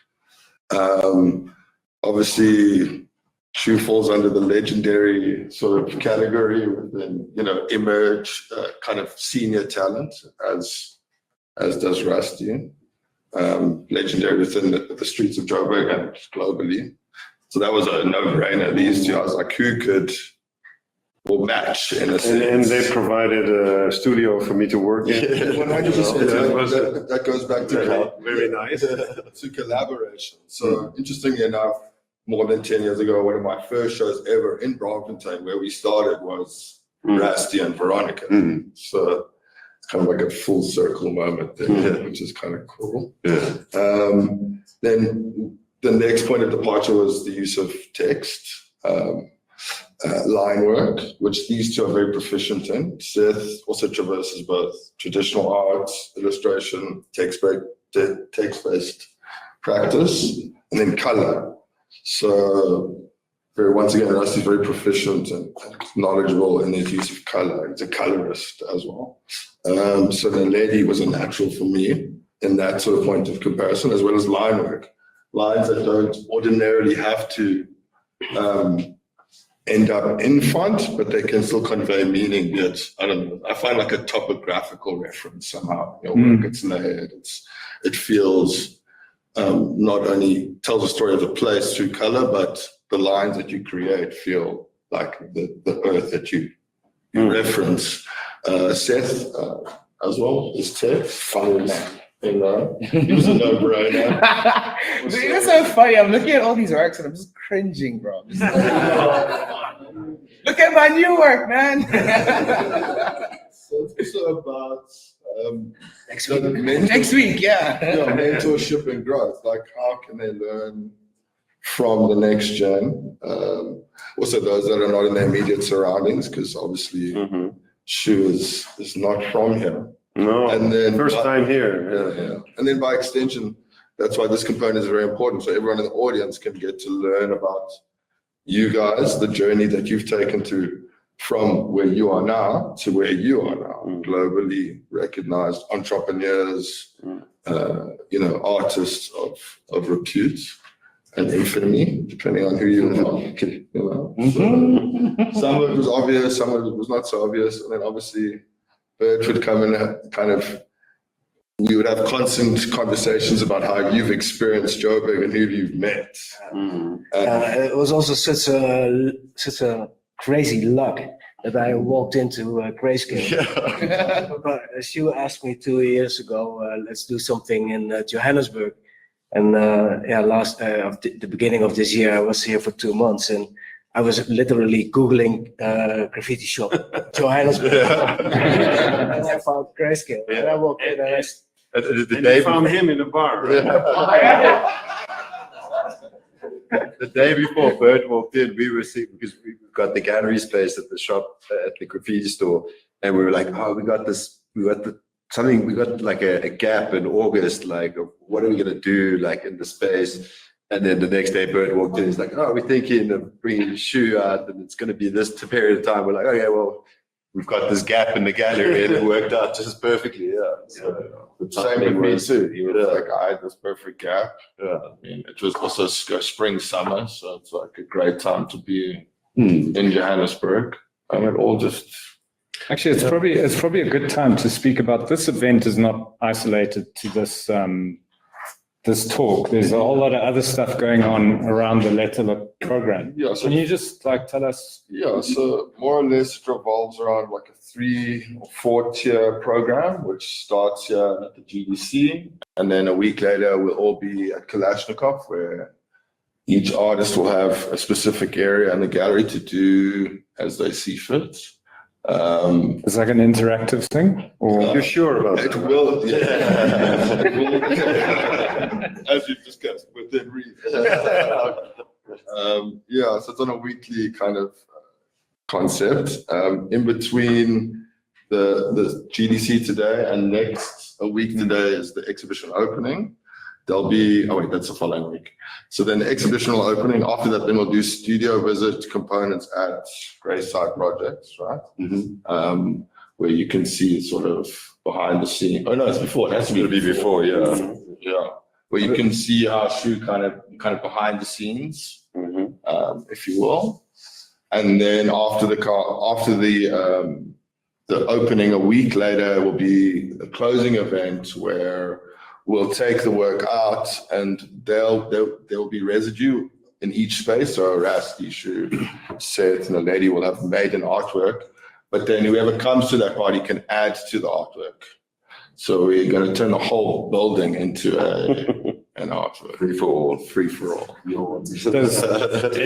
Obviously, shoe falls under the legendary sort of category within, emerge kind of senior talent, as does Rusty. Legendary within the streets of Joburg and globally. So that was a no-brainer. These two, I was like, who could will match in a sense. And they provided a studio for me to work in. 100%. That goes back to very nice. To collaboration. So interestingly enough, more than 10 years ago, one of my first shows ever in Braamfontein, where we started, was Rusty and Veronica. So it's kind of like a full circle moment there, which is kind of cool. Yeah. Then the next point of departure was the use of text, line work, which these two are very proficient in. Seth also traverses both traditional arts, illustration, text-based practice, and then color. So once again, Rusty's very proficient and knowledgeable in his use of color. He's a colorist as well. So the lady was a natural for me in that sort of point of comparison, as well as line work. Lines that don't ordinarily have to end up in font, but they can still convey meaning. Yet, I don't know, I find like a topographical reference somehow. Your work, it's layered, it feels not only tells a story of the place through color, but the lines that you create feel like the earth that you reference. Seth as well is text. Funny man. He was a no-brainer. It's so funny. I'm looking at all these works and I'm just cringing, bro. Look at my new work, man. So it's also about Next week, yeah. Mentorship and growth. Like, how can they learn from the next gen? Also, those that are not in their immediate surroundings, because obviously, Shu is not from here. No, and then first time here. Yeah. And then by extension, that's why this component is very important. So everyone in the audience can get to learn about you guys, the journey that you've taken to from where you are now to where you are now, globally recognized entrepreneurs, artists of repute and infamy, depending on who you are. So some of it was obvious, some of it was not so obvious, and then obviously Bert would come in we would have constant conversations about how you've experienced Joburg and who you've met. It was also such a crazy luck that I walked into Grayscale. Yeah. She asked me 2 years ago, let's do something in Johannesburg. And the beginning of this year, I was here for 2 months, and I was literally Googling graffiti shop Johannesburg. And I found Grayscale. And I walked in and I found him in a bar. The day before Bert walked in, we were seeing, because we got the gallery space at the shop, at the graffiti store, and we were like, oh, we got like a gap in August, like, what are we going to do, like, in the space? And then the next day, Bert walked in, he's like, oh, we're thinking of bringing Shoe out, and it's going to be this period of time. We're like, okay, well, we've got this gap in the gallery, and it worked out just perfectly, yeah. So, same with me too. He was like, I had this perfect gap. Yeah. I mean, it was also spring, summer, so it's like a great time to be in Johannesburg. And it all just... Actually, it's probably a good time to speak about this event is not isolated to this this talk. There's a whole lot of other stuff going on around the Letterlik program. Yeah, so Can you just like tell us? Yeah, so more or less it revolves around like a 3 or 4 tier program, which starts here at the GDC. And then a week later, we'll all be at Kalashnikov, where each artist will have a specific area in the gallery to do as they see fit. It's like an interactive thing? Or You're sure about It that? will, yeah. It will, as we've discussed within read. Yeah, so it's on a weekly kind of concept. In between the GDC today and next a week today is the exhibition opening. There'll be, oh wait, that's the following week. So then the exhibition will opening. After that, then we'll do studio visit components at Greenside projects, right? Where you can see sort of behind the scene. Oh no, it's before. It has to be before, yeah. Yeah. Where you can see our shoe kind of behind the scenes, if you will. And then after the opening a week later will be a closing event where we'll take the work out and there will be residue in each space. So a Rasty shoe set and a lady will have made an artwork, but then whoever comes to that party can add to the artwork. So we're going to turn the whole building into an artwork. Free for all. And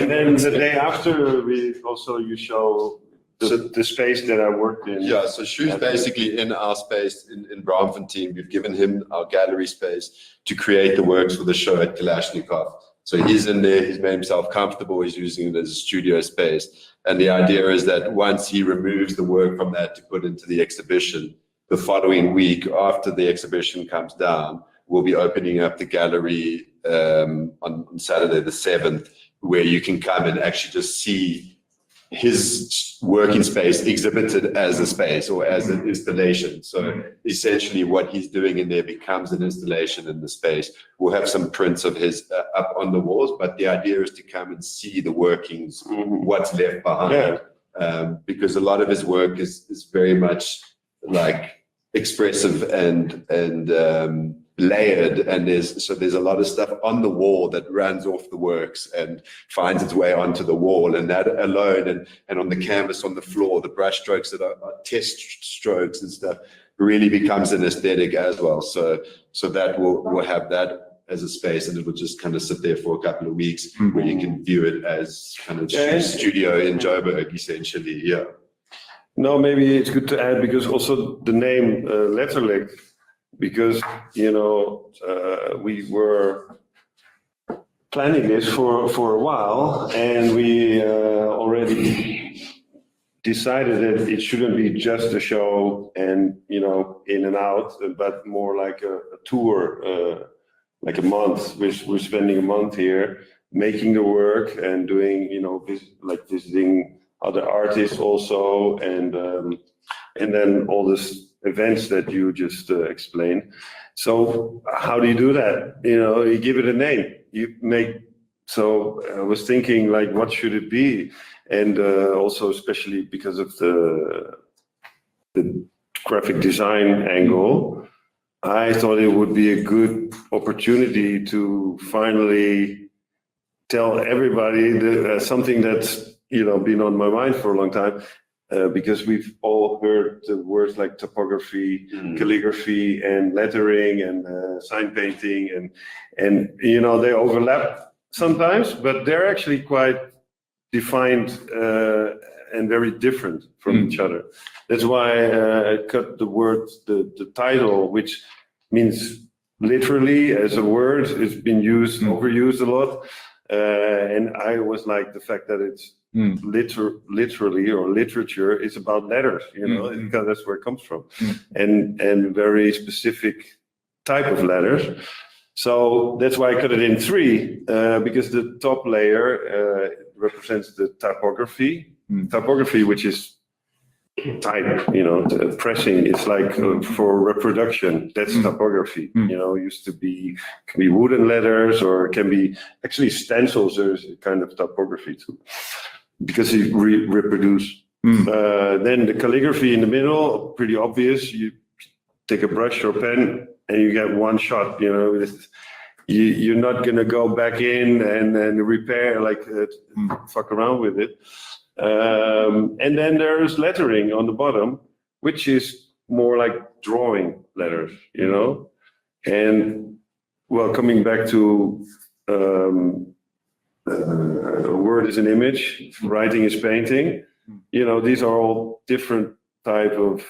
then the day after, you show the space that I worked in. Yeah, so Shu's basically in our space in Braamfontein. We've given him our gallery space to create the works for the show at Kalashnikov. So he's in there, he's made himself comfortable, he's using it as a studio space. And the idea is that once he removes the work from that to put into the exhibition, the following week after the exhibition comes down, we'll be opening up the gallery on Saturday the 7th, where you can come and actually just see his working space exhibited as a space or as an installation. So essentially what he's doing in there becomes an installation in the space. We'll have some prints of his up on the walls, but the idea is to come and see the workings, what's left behind. Because a lot of his work is very much like expressive and layered, and there's a lot of stuff on the wall that runs off the works and finds its way onto the wall, and that alone and on the canvas on the floor, the brush strokes that are test strokes and stuff really becomes an aesthetic as well. So that we'll have that as a space, and it will just kind of sit there for a couple of weeks where you can view it as kind of studio in Joburg essentially. Yeah. No, maybe it's good to add, because also the name Letterlik, because, we were planning this for a while, and we already decided that it shouldn't be just a show and, in and out, but more like a tour, like a month. We're spending a month here, making the work and doing, visiting other artists also, and then all this events that you just explained. So how do you do that? You give it a name. So I was thinking, like, what should it be? And also, especially because of the graphic design angle, I thought it would be a good opportunity to finally tell everybody something that's been on my mind for a long time, because we've all heard the words like typography, calligraphy, and lettering, and sign painting, and they overlap sometimes, but they're actually quite defined and very different from each other. That's why I cut the word, the title, which means literally as a word. It's been overused a lot, and I always like the fact that it's literally, or literature is about letters, because that's where it comes from, and very specific type of letters. So that's why I cut it in 3, because the top layer represents the typography, which is type, pressing. It's like for reproduction. That's typography. Used to be, can be wooden letters, or can be actually stencils. There's a kind of typography too, because you reproduce. Then the calligraphy in the middle, pretty obvious. You take a brush or pen and you get one shot. you're not going to go back in and repair, fuck around with it. And then there's lettering on the bottom, which is more like drawing letters, you know. And well, coming back to a word is an image, writing is painting. You know, these are all different type of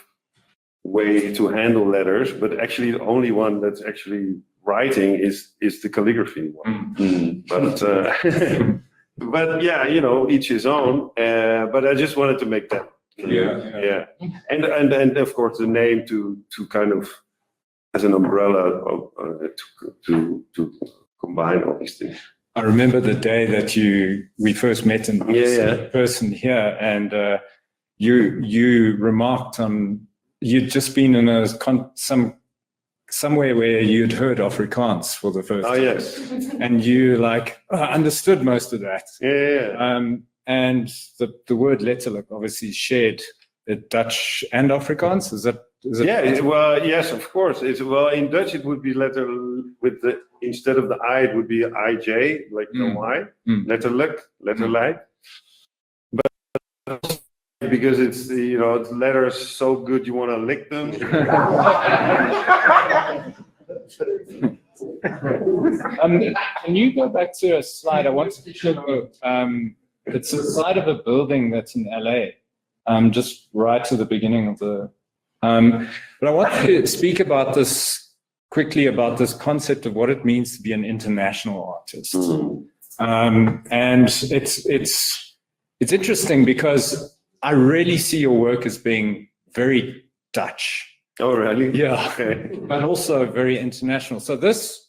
way to handle letters, but actually the only one that's actually writing is the calligraphy one. But yeah, you know, each his own. But I just wanted to make that. Yeah. And of course the name to kind of as an umbrella to combine all these things. I remember the day that we first met in person here, and you remarked on you'd just been in somewhere where you'd heard Afrikaans for the first time. Yes. And you understood most of that. Yeah. And the word letterlik obviously shared Dutch and Afrikaans. Is it? Yeah, well, yes, of course. In Dutch it would be letter with the instead of the I it would be IJ, like the Y, letterlik, letterlijk. But because it's it's letters so good you want to lick them. Can you go back to a slide? I wanted to show it's a slide of a building that's in LA, just right to the beginning of the. But I want to speak about this quickly about this concept of what it means to be an international artist. And it's interesting because I really see your work as being very Dutch. Oh, really? Yeah, Okay. but also very international. So this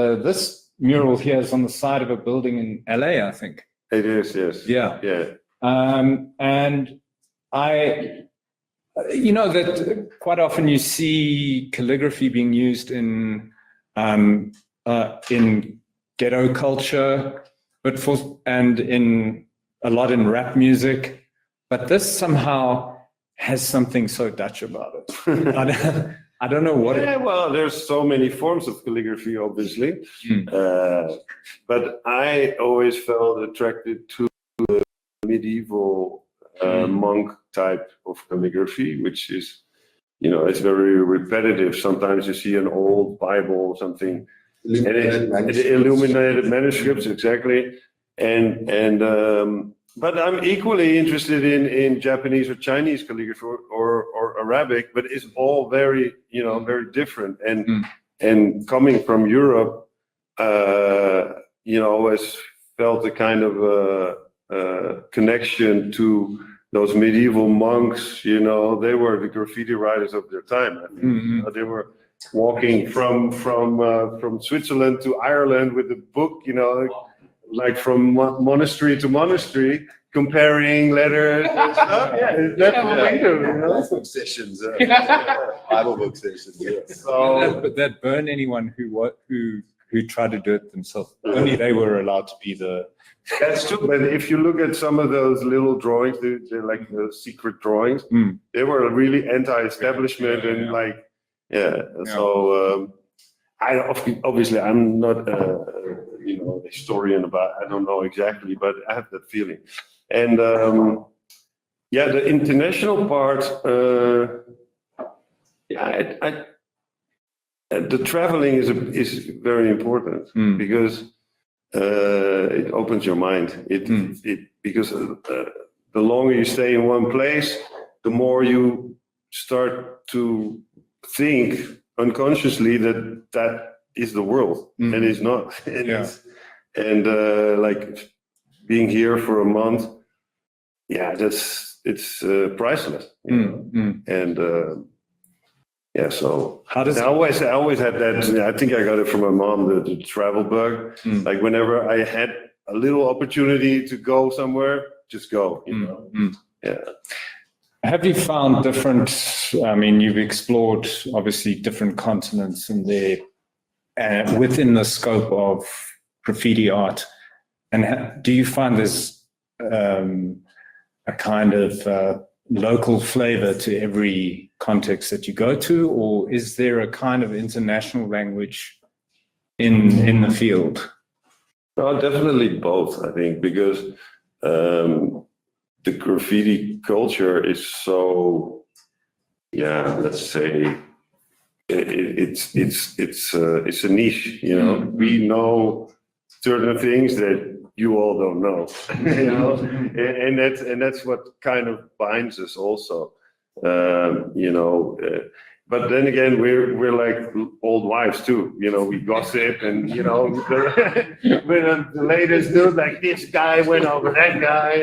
this mural here is on the side of a building in LA, I think. It is, yes. Yeah. Yeah. And that quite often you see calligraphy being used in ghetto culture, and in a lot in rap music, but this somehow has something so Dutch about it. I don't know what. Yeah, well, there's so many forms of calligraphy, obviously, but I always felt attracted to the medieval monk type of calligraphy, which is, it's very repetitive. Sometimes you see an old Bible or something, illuminated manuscripts, exactly. But I'm equally interested in Japanese or Chinese calligraphy or Arabic, but it's all very, very different. And coming from Europe, always felt a kind of connection to those medieval monks. They were the graffiti writers of their time. I think. They were walking from Switzerland to Ireland with a book, like from monastery to monastery, comparing letters and stuff. Yeah, that's what we do, Book sessions, Bible book sessions. Yeah. So that burn anyone who tried to do it themselves. Only they were allowed to be the. That's true. But if you look at some of those little drawings, they're like the secret drawings. They were really anti-establishment and like, So obviously I'm not a historian about. I don't know exactly, but I have that feeling. And the international part. The traveling is very important because it opens your mind. Because the longer you stay in one place, the more you start to think unconsciously that is the world, and it's not. Like being here for a month, it's priceless. And. So I always had that. I think I got it from my mom, the travel bug. Like whenever I had a little opportunity to go somewhere, just go. Yeah. Have you found different? I mean, you've explored obviously different continents and within the scope of graffiti art. And do you find there's a kind of local flavor to every context that you go to, or is there a kind of international language in the field? Well, definitely both, I think, because the graffiti culture is so, yeah, let's say it's a niche, you know. We know certain things that you all don't know, you know, and that's what kind of binds us also, you know. But then again, we're like old wives too, you know. We gossip, and you know, when the latest news, like this guy went over that guy,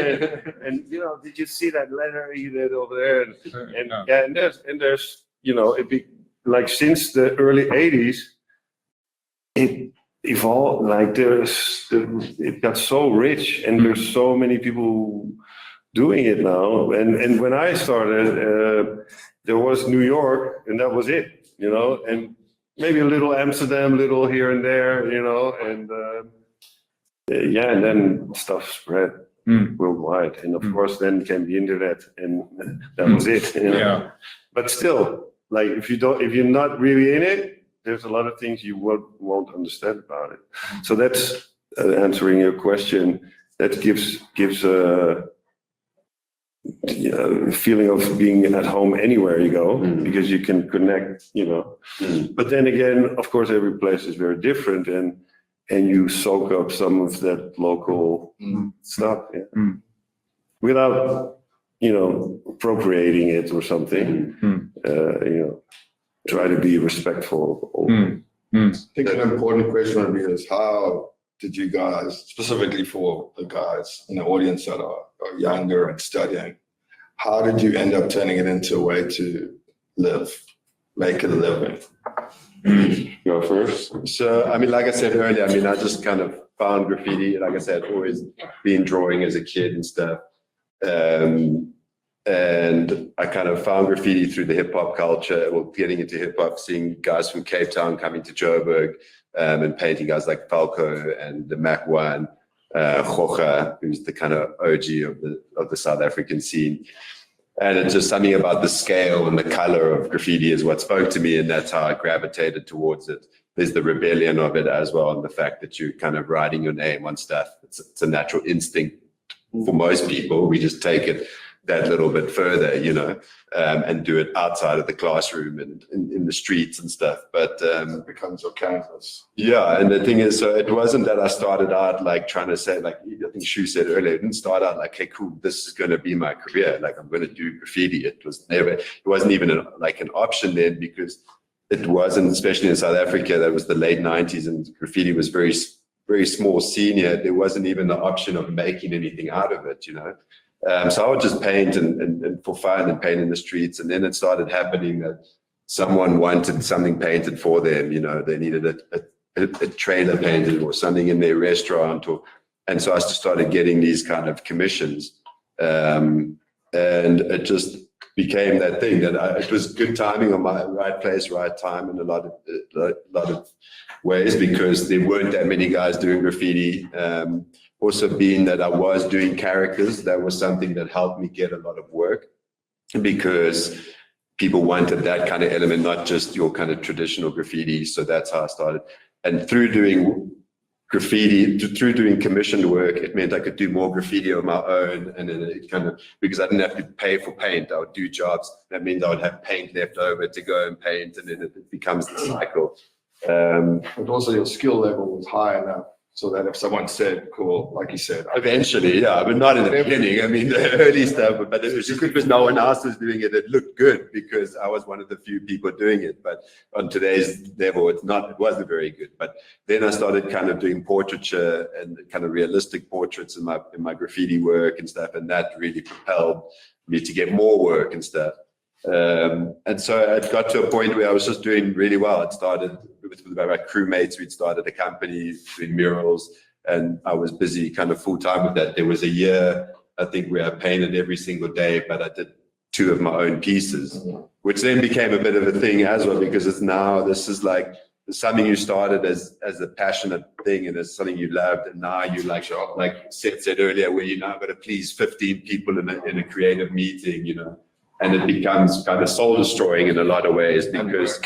and you know, did you see that letter he did over there? And there's you know, like since the early '80s, it evolved. Like it got so rich, and there's so many people doing it now. And when I started, there was New York, and that was it, you know, and maybe a little Amsterdam, little here and there, you know, and yeah, and then stuff spread worldwide, and of course then came the internet, and that was it, you know? Yeah. But still, like if you're not really in it, there's a lot of things you won't understand about it. So that's answering your question. That gives a feeling of being at home anywhere you go, because you can connect, you know. But then again, of course, every place is very different, and you soak up some of that local stuff, without, you know, appropriating it or something. You know, try to be respectful. I think an important question would be is, how did you guys, specifically for the guys in the audience that are younger and studying, how did you end up turning it into a way to make it a living? Go first. So, I mean, like I said earlier, I mean, I just kind of found graffiti, like I said, always been drawing as a kid and stuff. And I kind of found graffiti through the hip hop culture, well, getting into hip hop, seeing guys from Cape Town coming to Joburg, and painting guys like Falco and the Mac One, Jocha, who's the kind of OG of the South African scene. And it's just something about the scale and the color of graffiti is what spoke to me, and that's how I gravitated towards it. There's the rebellion of it as well, and the fact that you're kind of writing your name on stuff. It's a natural instinct for most people. We just take it that little bit further, you know, and do it outside of the classroom and in the streets and stuff. But It becomes your canvas. yeah, and the thing is, so it wasn't that I started out like trying to say, like I think Shu said earlier, it didn't start out like, hey, cool, this is going to be my career. Like I'm going to do graffiti. It wasn't even an option then, because it wasn't, especially in South Africa, that was the late 90s, and graffiti was very, very small senior. There wasn't even the option of making anything out of it, you know. So I would just paint and for fun and paint in the streets. And then it started happening that someone wanted something painted for them. You know, they needed a trailer painted or something in their restaurant. And so I started getting these kind of commissions. And it just became that thing that it was good timing on my right place, right time in a lot of ways, because there weren't that many guys doing graffiti. Also being that I was doing characters, that was something that helped me get a lot of work, because people wanted that kind of element, not just your kind of traditional graffiti. So that's how I started. And through doing graffiti, through doing commissioned work, it meant I could do more graffiti on my own. And then it kind of, because I didn't have to pay for paint, I would do jobs. That means I would have paint left over to go and paint, and then it becomes the cycle. But also your skill level was high enough so that if someone said, cool, like you said, Eventually, yeah, but not in the beginning. I mean, the early stuff, but it was just because no one else was doing it. It looked good because I was one of the few people doing it. But on today's level, it wasn't very good. But then I started kind of doing portraiture and kind of realistic portraits in my graffiti work and stuff, and that really propelled me to get more work and stuff. And so it got to a point where I was just doing really well. It started with my crewmates. We'd started a company doing murals, and I was busy kind of full time with that. There was a year, I think, where I painted every single day, but I did 2 of my own pieces, which then became a bit of a thing as well, because this is like something you started as a passionate thing and as something you loved, and now you like Seth said earlier, where you now got to please 15 people in a creative meeting, you know, and it becomes kind of soul destroying in a lot of ways because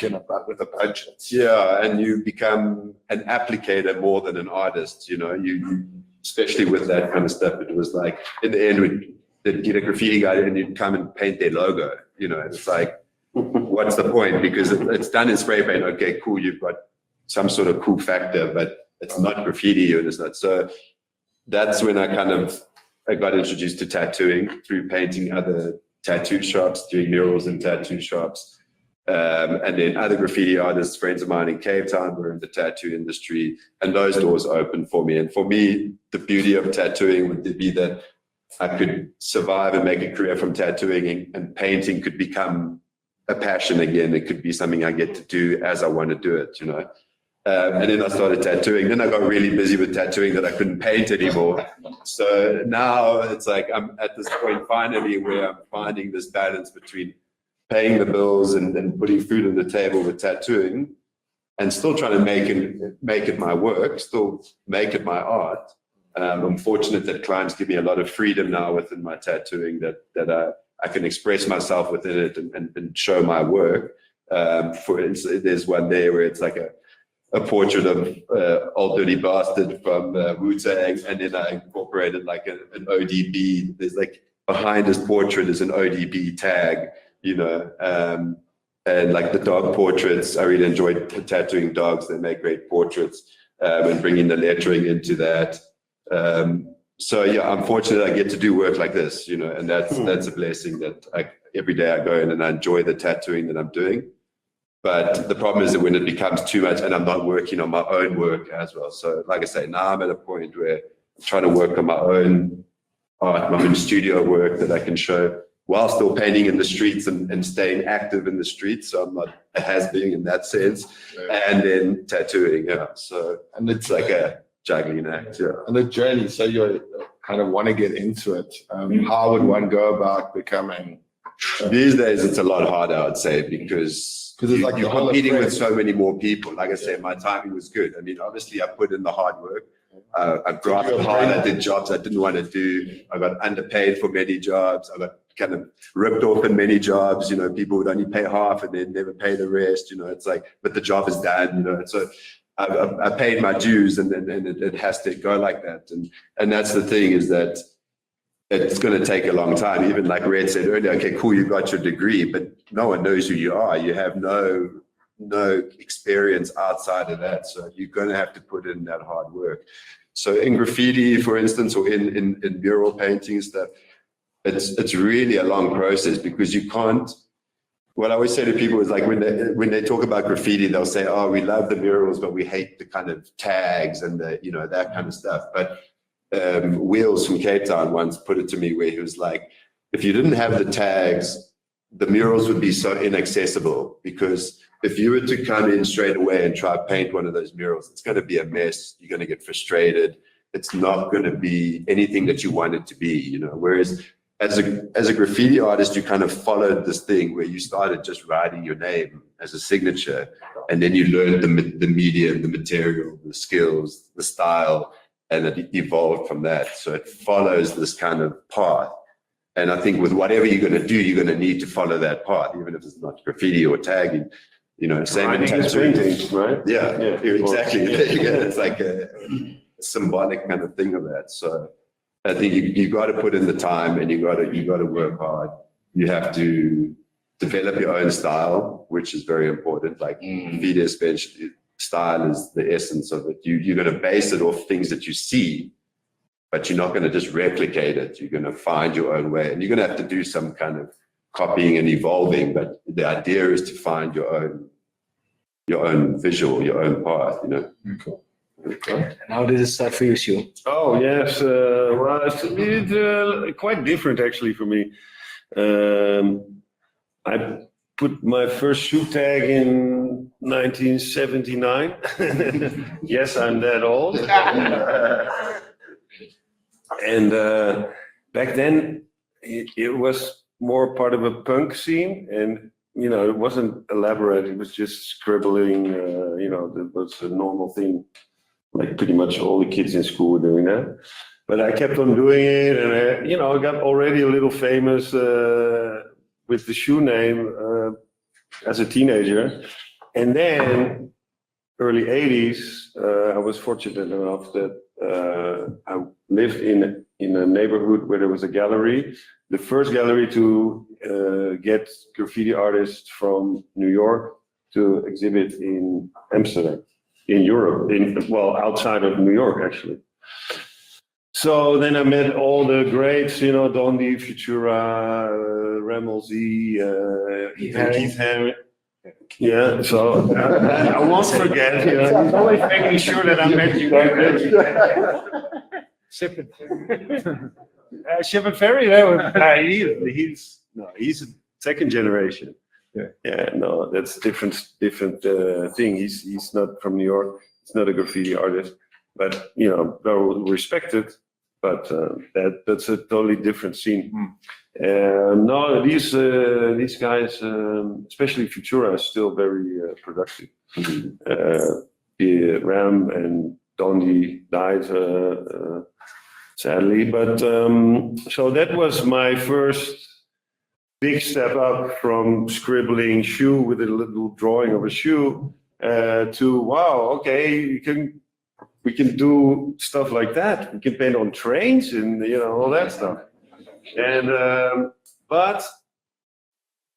with the budgets. yeah, and you become an applicator more than an artist, you know, you especially with that kind of stuff. It was like in the end, they'd get a graffiti guy and you'd come and paint their logo, you know, and it's like, what's the point? Because it's done in spray paint. Okay, cool. You've got some sort of cool factor, but it's not graffiti and it's not. So that's when I got introduced to tattooing through painting other tattoo shops, doing murals in tattoo shops. And then other graffiti artists, friends of mine in Cape Town were in the tattoo industry, and those doors opened for me. And for me, the beauty of tattooing would be that I could survive and make a career from tattooing, and painting could become a passion again. It could be something I get to do as I want to do it, you know. And then I started tattooing. Then I got really busy with tattooing that I couldn't paint anymore. So now it's like I'm at this point finally where I'm finding this balance between paying the bills and putting food on the table with tattooing, and still trying to make it my work, still make it my art. I'm fortunate that clients give me a lot of freedom now within my tattooing, that I can express myself within it and show my work. For instance, there's one there where it's like a portrait of Old Dirty Bastard from Wu-Tang, and then I incorporated like an ODB. There's like behind his portrait is an ODB tag, you know, and like the dog portraits. I really enjoyed tattooing dogs. They make great portraits, and bringing the lettering into that. So yeah, I'm fortunate I get to do work like this, you know, and that's a blessing that every day I go in and I enjoy the tattooing that I'm doing. But the problem is that when it becomes too much and I'm not working on my own work as well. So like I say, now I'm at a point where I'm trying to work on my own art, my own studio work that I can show while still painting in the streets and staying active in the streets. So I'm not a has-been in that sense. And then tattooing, yeah. So, and it's like a juggling act, yeah. And the journey, so you kind of want to get into it. How would one go about becoming? These days, it's a lot harder, I'd say, because it's like you're competing with so many more people. Like I said, my timing was good. I mean, obviously, I put in the hard work. I grafted hard. I did jobs I didn't want to do. I got underpaid for many jobs. I got kind of ripped off in many jobs. You know, people would only pay half and then never pay the rest. You know, it's like, but the job is done. You know, so I paid my dues, and it has to go like that. And that's the thing, is that it's going to take a long time. Even like Red said earlier, okay, cool, you got your degree, but no one knows who you are. You have no experience outside of that. So you're going to have to put in that hard work. So in graffiti, for instance, or in mural painting stuff, it's really a long process, because you can't. What I always say to people is, like, when they talk about graffiti, they'll say, "Oh, we love the murals, but we hate the kind of tags and the, you know, that kind of stuff." But Wheels from Cape Town once put it to me, where he was like, "If you didn't have the tags, the murals would be so inaccessible, because if you were to come in straight away and try to paint one of those murals, it's going to be a mess. You're going to get frustrated. It's not going to be anything that you want it to be, you know." Whereas as a graffiti artist, you kind of followed this thing where you started just writing your name as a signature, and then you learned the medium, the material, the skills, the style, and it evolved from that. So it follows this kind of path. And I think with whatever you're going to do, you're going to need to follow that path, even if it's not graffiti or tagging. You know, same in tattooing, right? Yeah, exactly. It's like a symbolic kind of thing of that. So I think you got to put in the time, and you got to work hard. You have to develop your own style, which is very important. Like graffiti, especially, style is the essence of it. You're going to base it off things that you see, but you're not going to just replicate it. You're going to find your own way, and you're going to have to do some kind of copying and evolving. But the idea is to find your own visual, your own path. You know. Cool. And how did it start for you, Shu? Oh, yes. Well, it's quite different, actually, for me. I put my first shoe tag in 1979. Yes, I'm that old. And back then, it was more part of a punk scene. And it wasn't elaborate. It was just scribbling. That was a normal thing. Like pretty much all the kids in school were doing that. But I kept on doing it, and I got already a little famous with the shoe name as a teenager. And then early 80s, I was fortunate enough that I lived in a neighborhood where there was a gallery, the first gallery to get graffiti artists from New York to exhibit in Amsterdam, in Europe, outside of New York, actually. So then I met all the greats, Dondi, Futura, Ramel Z, Keith Haring. Yeah, so I won't forget. He's always making sure that I met you. Ship and Ferry, he's a second generation. Yeah, no, that's different thing. He's not from New York. He's not a graffiti artist, but well respected. But that's a totally different scene. No, these guys, especially Futura, are still very productive. Ram and Dondi died sadly, but so that was my first big step up from scribbling shoe with a little drawing of a shoe to wow, okay, we can do stuff like that. We can paint on trains and all that stuff. And but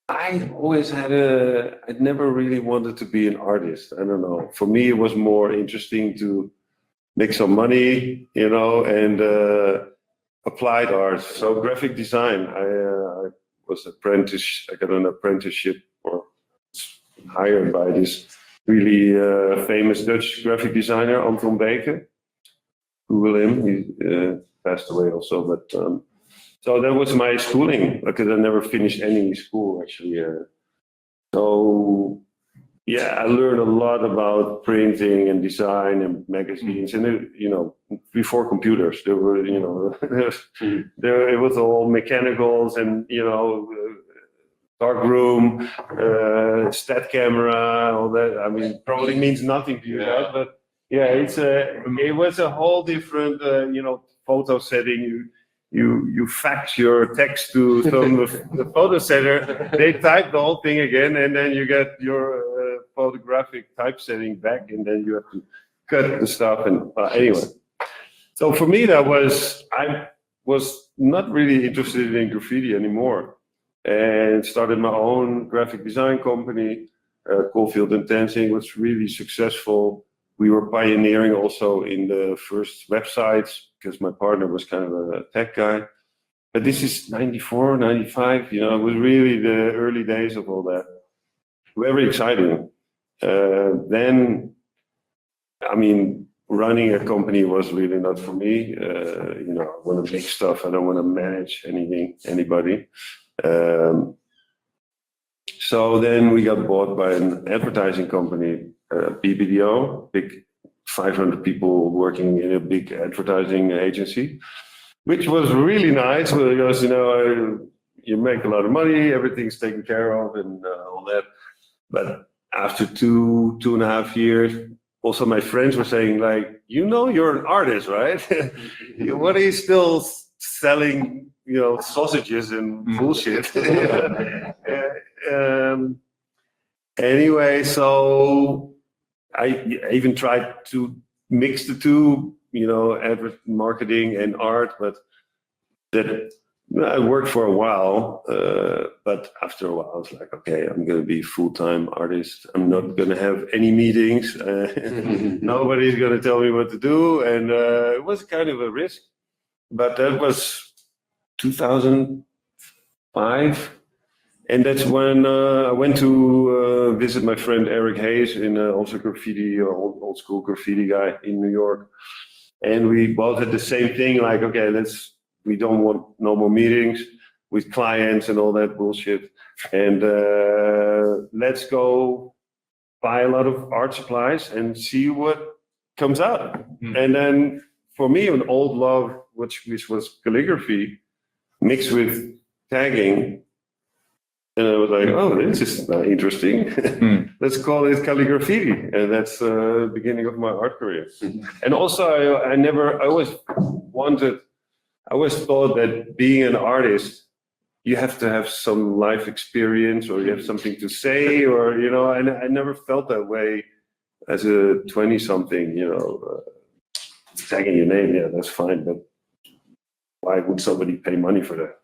I always I'd never really wanted to be an artist. I don't know. For me, it was more interesting to make some money, and applied art. So graphic design. I was I got an apprenticeship or hired by this really famous Dutch graphic designer, Anton Beke. Google him. He passed away also, but. So that was my schooling, because I never finished any school actually. So yeah, I learned a lot about printing and design and magazines, and before computers, there were it was all mechanicals and dark room, stat camera, all that. I mean, probably means nothing to you guys, but yeah, it was a whole different photo setting. You fax your text to the photo center, they type the whole thing again, and then you get your photographic typesetting back, and then you have to cut the stuff. And anyway, so for me, I was not really interested in graffiti anymore, and started my own graphic design company. Caulfield and Tenzing was really successful. We were pioneering also in the first websites, because my partner was kind of a tech guy. But this is 94, 95, it was really the early days of all that. Very exciting. Then, I mean, running a company was really not for me. I want to make stuff. I don't want to manage anybody. So then we got bought by an advertising company, BBDO, big 500 people working in a big advertising agency, which was really nice because, you make a lot of money, everything's taken care of and all that. But after 2.5 years, also my friends were saying like, you're an artist, right? What are you still selling, sausages and bullshit? Anyway, so I even tried to mix the two, marketing and art, but that I worked for a while. But after a while, I was like, okay, I'm going to be a full-time artist. I'm not going to have any meetings. Nobody's going to tell me what to do. And it was kind of a risk. But that was 2005. And that's when I went to visit my friend Eric Hayes, also graffiti, old school graffiti guy in New York. And we both had the same thing, like, okay, we don't want no more meetings with clients and all that bullshit. And let's go buy a lot of art supplies and see what comes out. And then for me, an old love, which was calligraphy, mixed with tagging, And I was like, oh, this is interesting. Let's call it calligraphy. And that's the beginning of my art career. And also, I always thought that being an artist, you have to have some life experience or you have something to say, or, you know, and I never felt that way as a 20-something, you know, tagging your name. Yeah, that's fine. But why would somebody pay money for that?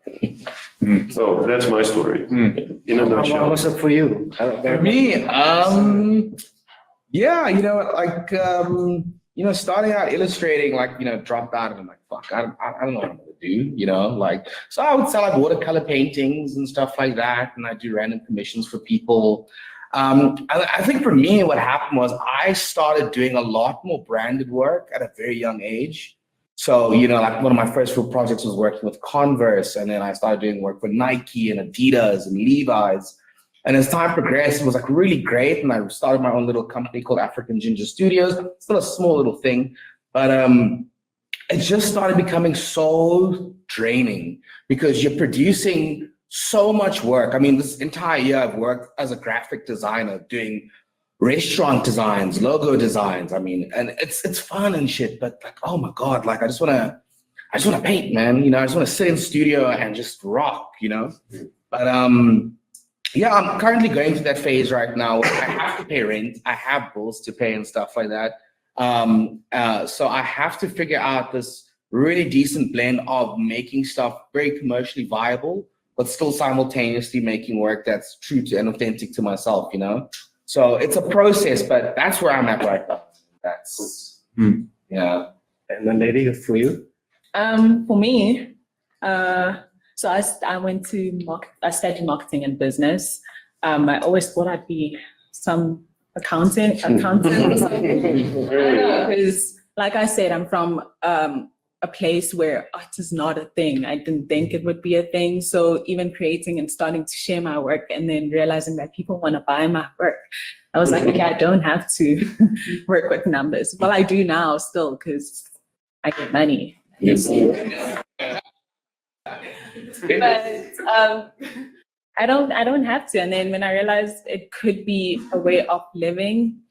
So that's my story in a How nutshell. was it for you? For me, yeah, you know, like, you know, starting out illustrating, like, you know, dropped out and I'm like, fuck, I don't know what I'm gonna do, you know, like, so I would sell like watercolor paintings and stuff like that, and I do random commissions for people. I think for me, what happened was I started doing a lot more branded work at a very young age. So, you know, like one of my first real projects was working with Converse, and then I started doing work with Nike and Adidas and Levi's. And as time progressed, it was like really great. And I started my own little company called African Ginger Studios. Still a small little thing, but it just started becoming so draining because you're producing so much work. I mean, this entire year I've worked as a graphic designer doing restaurant designs, logo designs. I mean, and it's fun and shit, but like, oh my God, like I just wanna paint, man. You know, I just wanna sit in the studio and just rock, you know? But yeah, I'm currently going through that phase right now. I have to pay rent, I have bills to pay and stuff like that. So I have to figure out this really decent blend of making stuff very commercially viable, but still simultaneously making work that's true to and authentic to myself, you know? So it's a process, but that's where I'm at right now. That's, yeah. And then lady, for you? For me, so I studied marketing and business. I always thought I'd be some accountant or something. Because like I said, I'm from a place where art is not a thing. I didn't think it would be a thing. So even creating and starting to share my work and then realizing that people want to buy my work, I was like, okay, I don't have to work with numbers. Well, I do now still because I get money. But I don't have to. And then when I realized it could be a way of living,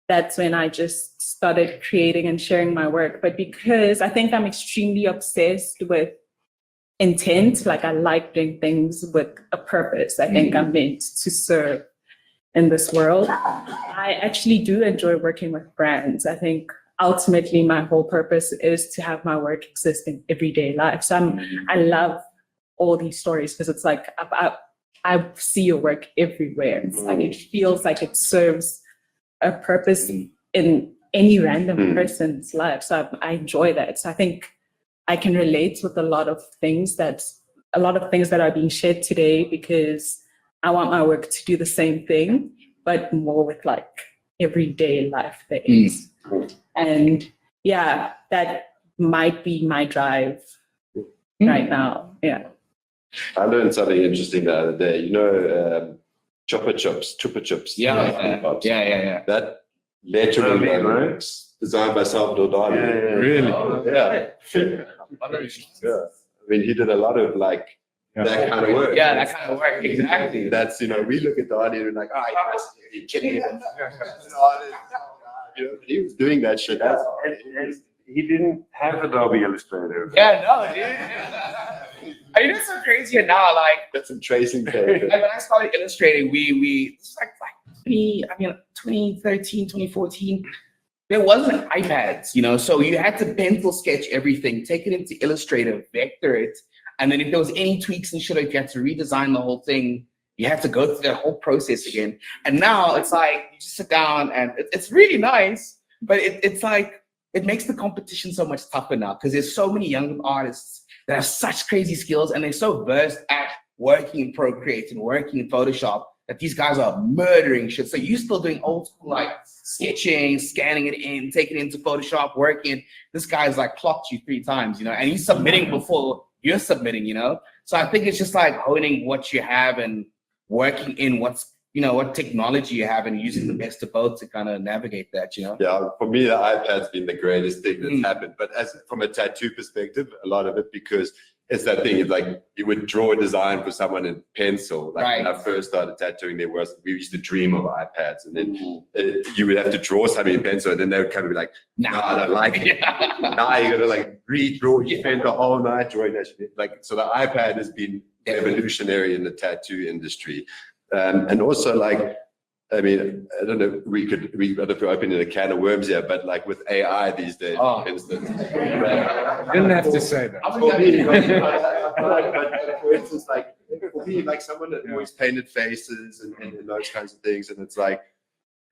that's when I just started creating and sharing my work. But because I think I'm extremely obsessed with intent, like I like doing things with a purpose. I think I'm meant to serve in this world. I actually do enjoy working with brands. I think ultimately my whole purpose is to have my work exist in everyday life. So I love all these stories because it's like I see your work everywhere. It's like it feels like it serves a purpose in any random person's life. So I enjoy that. So I think I can relate with a lot of things that are being shared today because I want my work to do the same thing, but more with like everyday life things. And yeah, that might be my drive right now. Yeah. I learned something interesting the other day. You know, chupa chups. Yeah. That literally right? designed by Salvador Dali. Really? Yeah. Yeah. I mean, he did a lot of like that kind of work. Yeah, that kind of work, exactly. That's, you know, we look at Dali and we're like, oh, you're kidding. You know, he was doing that shit. He didn't have Adobe Illustrator. Yeah, no, dude. I mean, it's so crazy now, like, That's some tracing paper. when I started illustrating, we it's like 2013, 2014, there wasn't iPads, you know, so you had to pencil sketch everything, take it into Illustrator, vector it, and then if there was any tweaks and shit, if you had to redesign the whole thing, you had to go through that whole process again. And now it's like, you just sit down and it's really nice, but it's like, it makes the competition so much tougher now because there's so many young artists that have such crazy skills and they're so versed at working in Procreate and working in Photoshop that these guys are murdering shit. So you're still doing old school, like sketching, scanning it in, taking it into Photoshop, working. This guy's like clocked you 3 times, you know, and he's submitting before you're submitting, you know? So I think it's just like honing what you have and working in what's, you know, what technology you have and using the best of both to kind of navigate that, you know? Yeah, for me, the iPad's been the greatest thing that's happened. But as from a tattoo perspective, a lot of it because it's that thing. It's like you would draw a design for someone in pencil. Like when Right. I first started tattooing, we used to dream of iPads, and then you would have to draw something in pencil, and then they would kind of be like, "No, I don't like it." Now you gotta like redraw. You spend the whole night drawing that shit. Like so, the iPad has been revolutionary in the tattoo industry, and also like. I mean, I don't know. We could open in a can of worms here, but like with AI these days, for instance, You didn't have to say that. for me, but for instance, like for me, like someone that always painted faces and those kinds of things, and it's like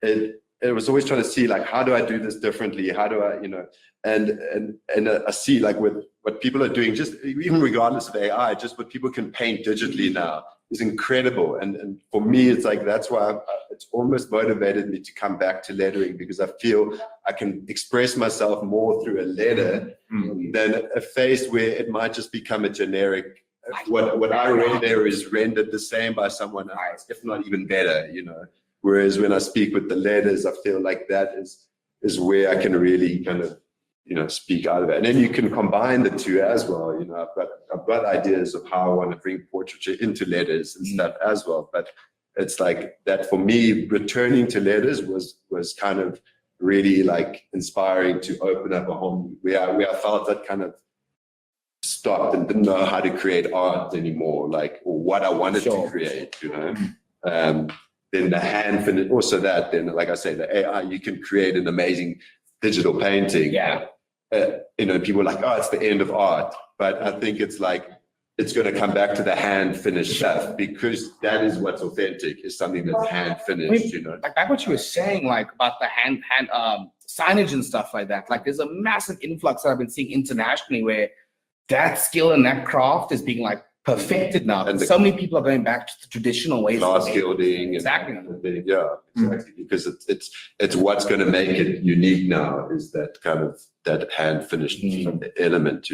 it was always trying to see like how do I do this differently? How do I, and I see like with what people are doing, just even regardless of AI, just what people can paint digitally now is incredible. And for me, it's like that's why it's almost motivated me to come back to lettering, because I feel I can express myself more through a letter than a face where it might just become a generic. What I read there is rendered the same by someone else, if not even better, Whereas when I speak with the letters, I feel like that is where I can really kind of speak out of it. And then you can combine the two as well. I've got ideas of how I want to bring portraiture into letters and stuff as well. But it's like that for me, returning to letters was kind of really like inspiring to open up a home where I felt that kind of stopped and didn't know how to create art anymore, or what I wanted to create, Then the hand finish, also that, then like I say, the AI, you can create an amazing digital painting. Yeah. People are like, oh, it's the end of art. But I think it's like, it's going to come back to the hand finished stuff, because that is what's authentic, is something that's hand finished, Like what you were saying, like about the hand signage and stuff like that. Like there's a massive influx that I've been seeing internationally where that skill and that craft is being like perfected now. And so many people are going back to the traditional ways. Glass gilding. Exactly. Exactly. Because it's what's going to make it unique now, is that kind of that hand finished element,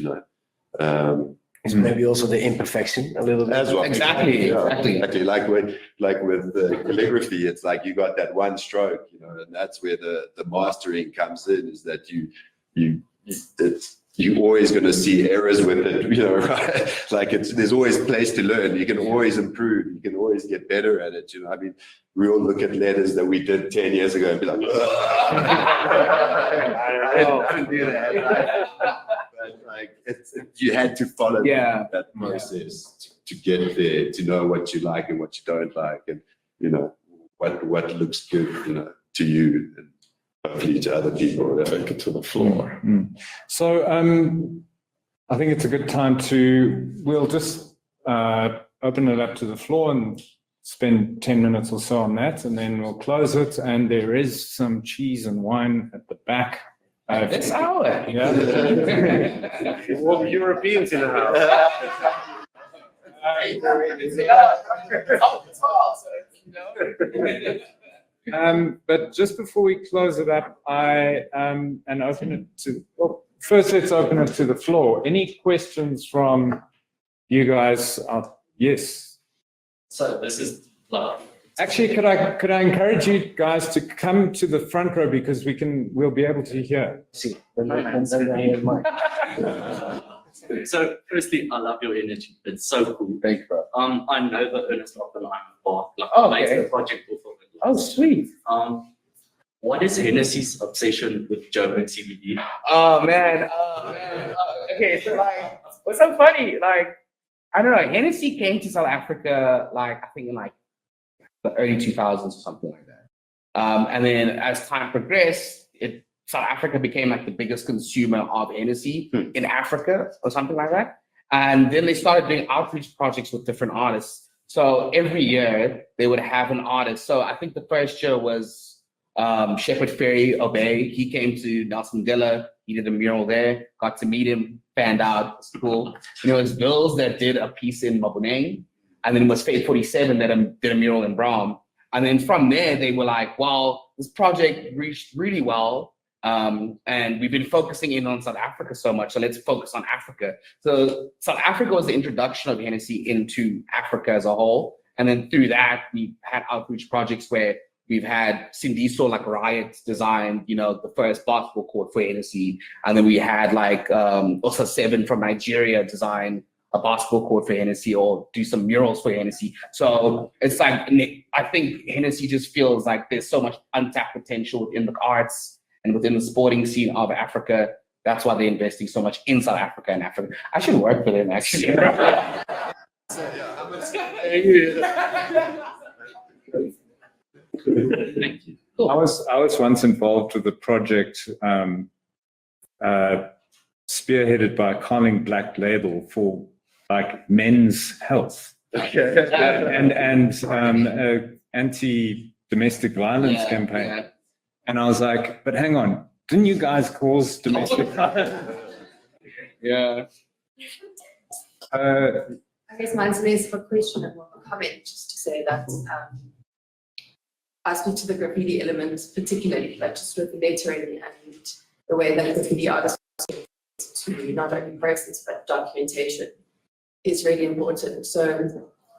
It's maybe also the imperfection a little bit. As well. Exactly. Like with the calligraphy, it's like you got that one stroke, and that's where the mastering comes in, is that you're always going to see errors with it, right? Like there's always place to learn. You can always improve. You can always get better at it. I mean, we all look at letters that we did 10 years ago and be like, I didn't do that. But like, you had to follow that process to get there, to know what you like and what you don't like, and what looks good, to you. And hopefully to other people. Take it to the floor. So I think it's a good time we'll just open it up to the floor and spend 10 minutes or so on that, and then we'll close it. And there is some cheese and wine at the back. It's our. Yeah. Well, Europeans in the house. But just before we close it up, and open it to, first let's open it to the floor. Any questions from you guys? Yes. So this is like. Actually, could I encourage you guys to come to the front row, because we'll be able to hear. See, then I hear mine. So firstly, I love your energy. It's so cool. Thank you, bro. I know the Ernest Oppenheimer part, like Okay. the project off of it. Oh, sweet. What is Hennessy's obsession with Joburg CBD? Oh man. Okay, so like, what's so funny? Like, I don't know. Hennessy came to South Africa, like I think in like the early 2000s or something like that. And then as time progressed, South Africa became like the biggest consumer of Hennessy in Africa or something like that. And then they started doing outreach projects with different artists. So every year they would have an artist. So I think the first year was Shepherd Ferry Obey. He came to Nelson Mandela. He did a mural there. Got to meet him. Fanned out. It's cool. And it was Bills that did a piece in Maboneng. And then it was Fate 47 that did a mural in Braam. And then from there, they were like, well, this project reached really well. And we've been focusing in on South Africa so much, so let's focus on Africa. So South Africa was the introduction of Hennessy into Africa as a whole. And then through that, we've had outreach projects where we've had Sindiso, like Riot, design, the first basketball court for Hennessy. And then we had like also Seven from Nigeria design a basketball court for Hennessy or do some murals for Hennessy. So it's like, I think Hennessy just feels like there's so much untapped potential within the arts and within the sporting scene of Africa. That's why they're investing so much in South Africa and Africa. I should work for them, actually. Thank you. Cool. I was once involved with a project spearheaded by Carling Black Label for like men's health and anti-domestic violence campaign. Yeah. And I was like, but hang on, didn't you guys cause domestic violence? Yeah. I guess mine's less of a question and more of a comment, just to say that I speak to the graffiti element particularly, but just with the lettering and the way that graffiti artists to not only process but documentation is really important. So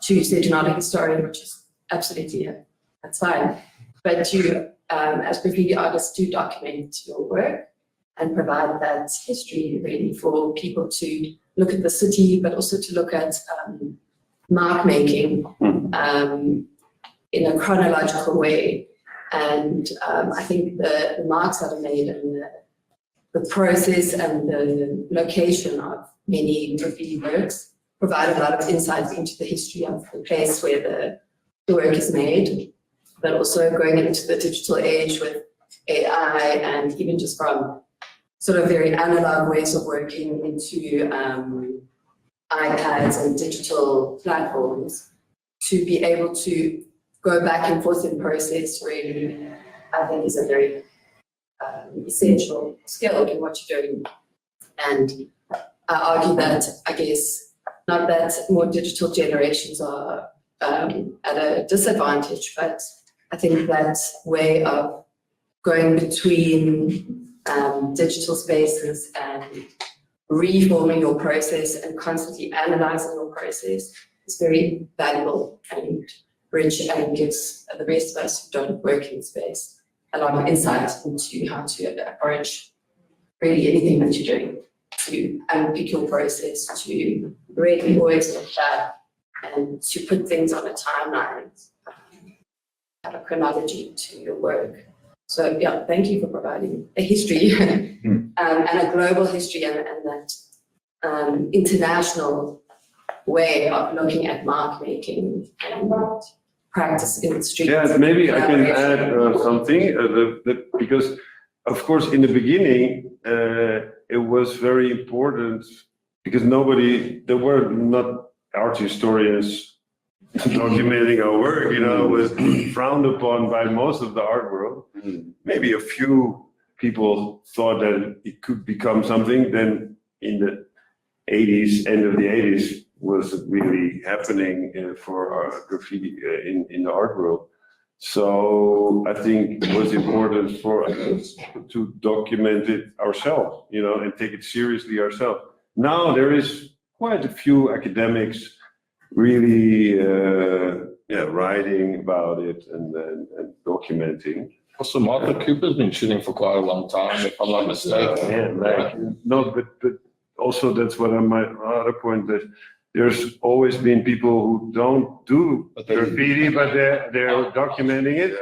you said you're not a historian, which is absolutely, that's fine. But you, as graffiti artists, do document your work and provide that history really for people to look at the city, but also to look at mark making in a chronological way. And I think the marks that are made and the process and the location of many graffiti works provide a lot of insights into the history of the place where the work is made, but also going into the digital age with AI and even just from sort of very analog ways of working into iPads and digital platforms to be able to go back and forth in process really, I think is a very essential skill in what you're doing. And I argue that, I guess, not that more digital generations are at a disadvantage, but I think that way of going between digital spaces and reforming your process and constantly analyzing your process is very valuable and rich and gives the rest of us who don't work in space a lot of insight into how to approach really anything that you're doing, to unpick your process, to really always look back and to put things on a timeline, have a chronology to your work. So yeah, thank you for providing a history and a global history and that international way of looking at mark making and practice in the streets. Yeah, maybe I can add something because, of course, in the beginning, it was very important because there were not art historians documenting our work, it was frowned upon by most of the art world. Maybe a few people thought that it could become something. Then in the 80s, end of the 80s, was really happening for our graffiti in the art world. So I think it was important for us to document it ourselves, and take it seriously ourselves. Now there is quite a few academics really writing about it and documenting. Also, Martha Cooper's been shooting for quite a long time, if I'm not mistaken. But also that's what my other point, that there's always been people who don't do graffiti, but they're documenting it.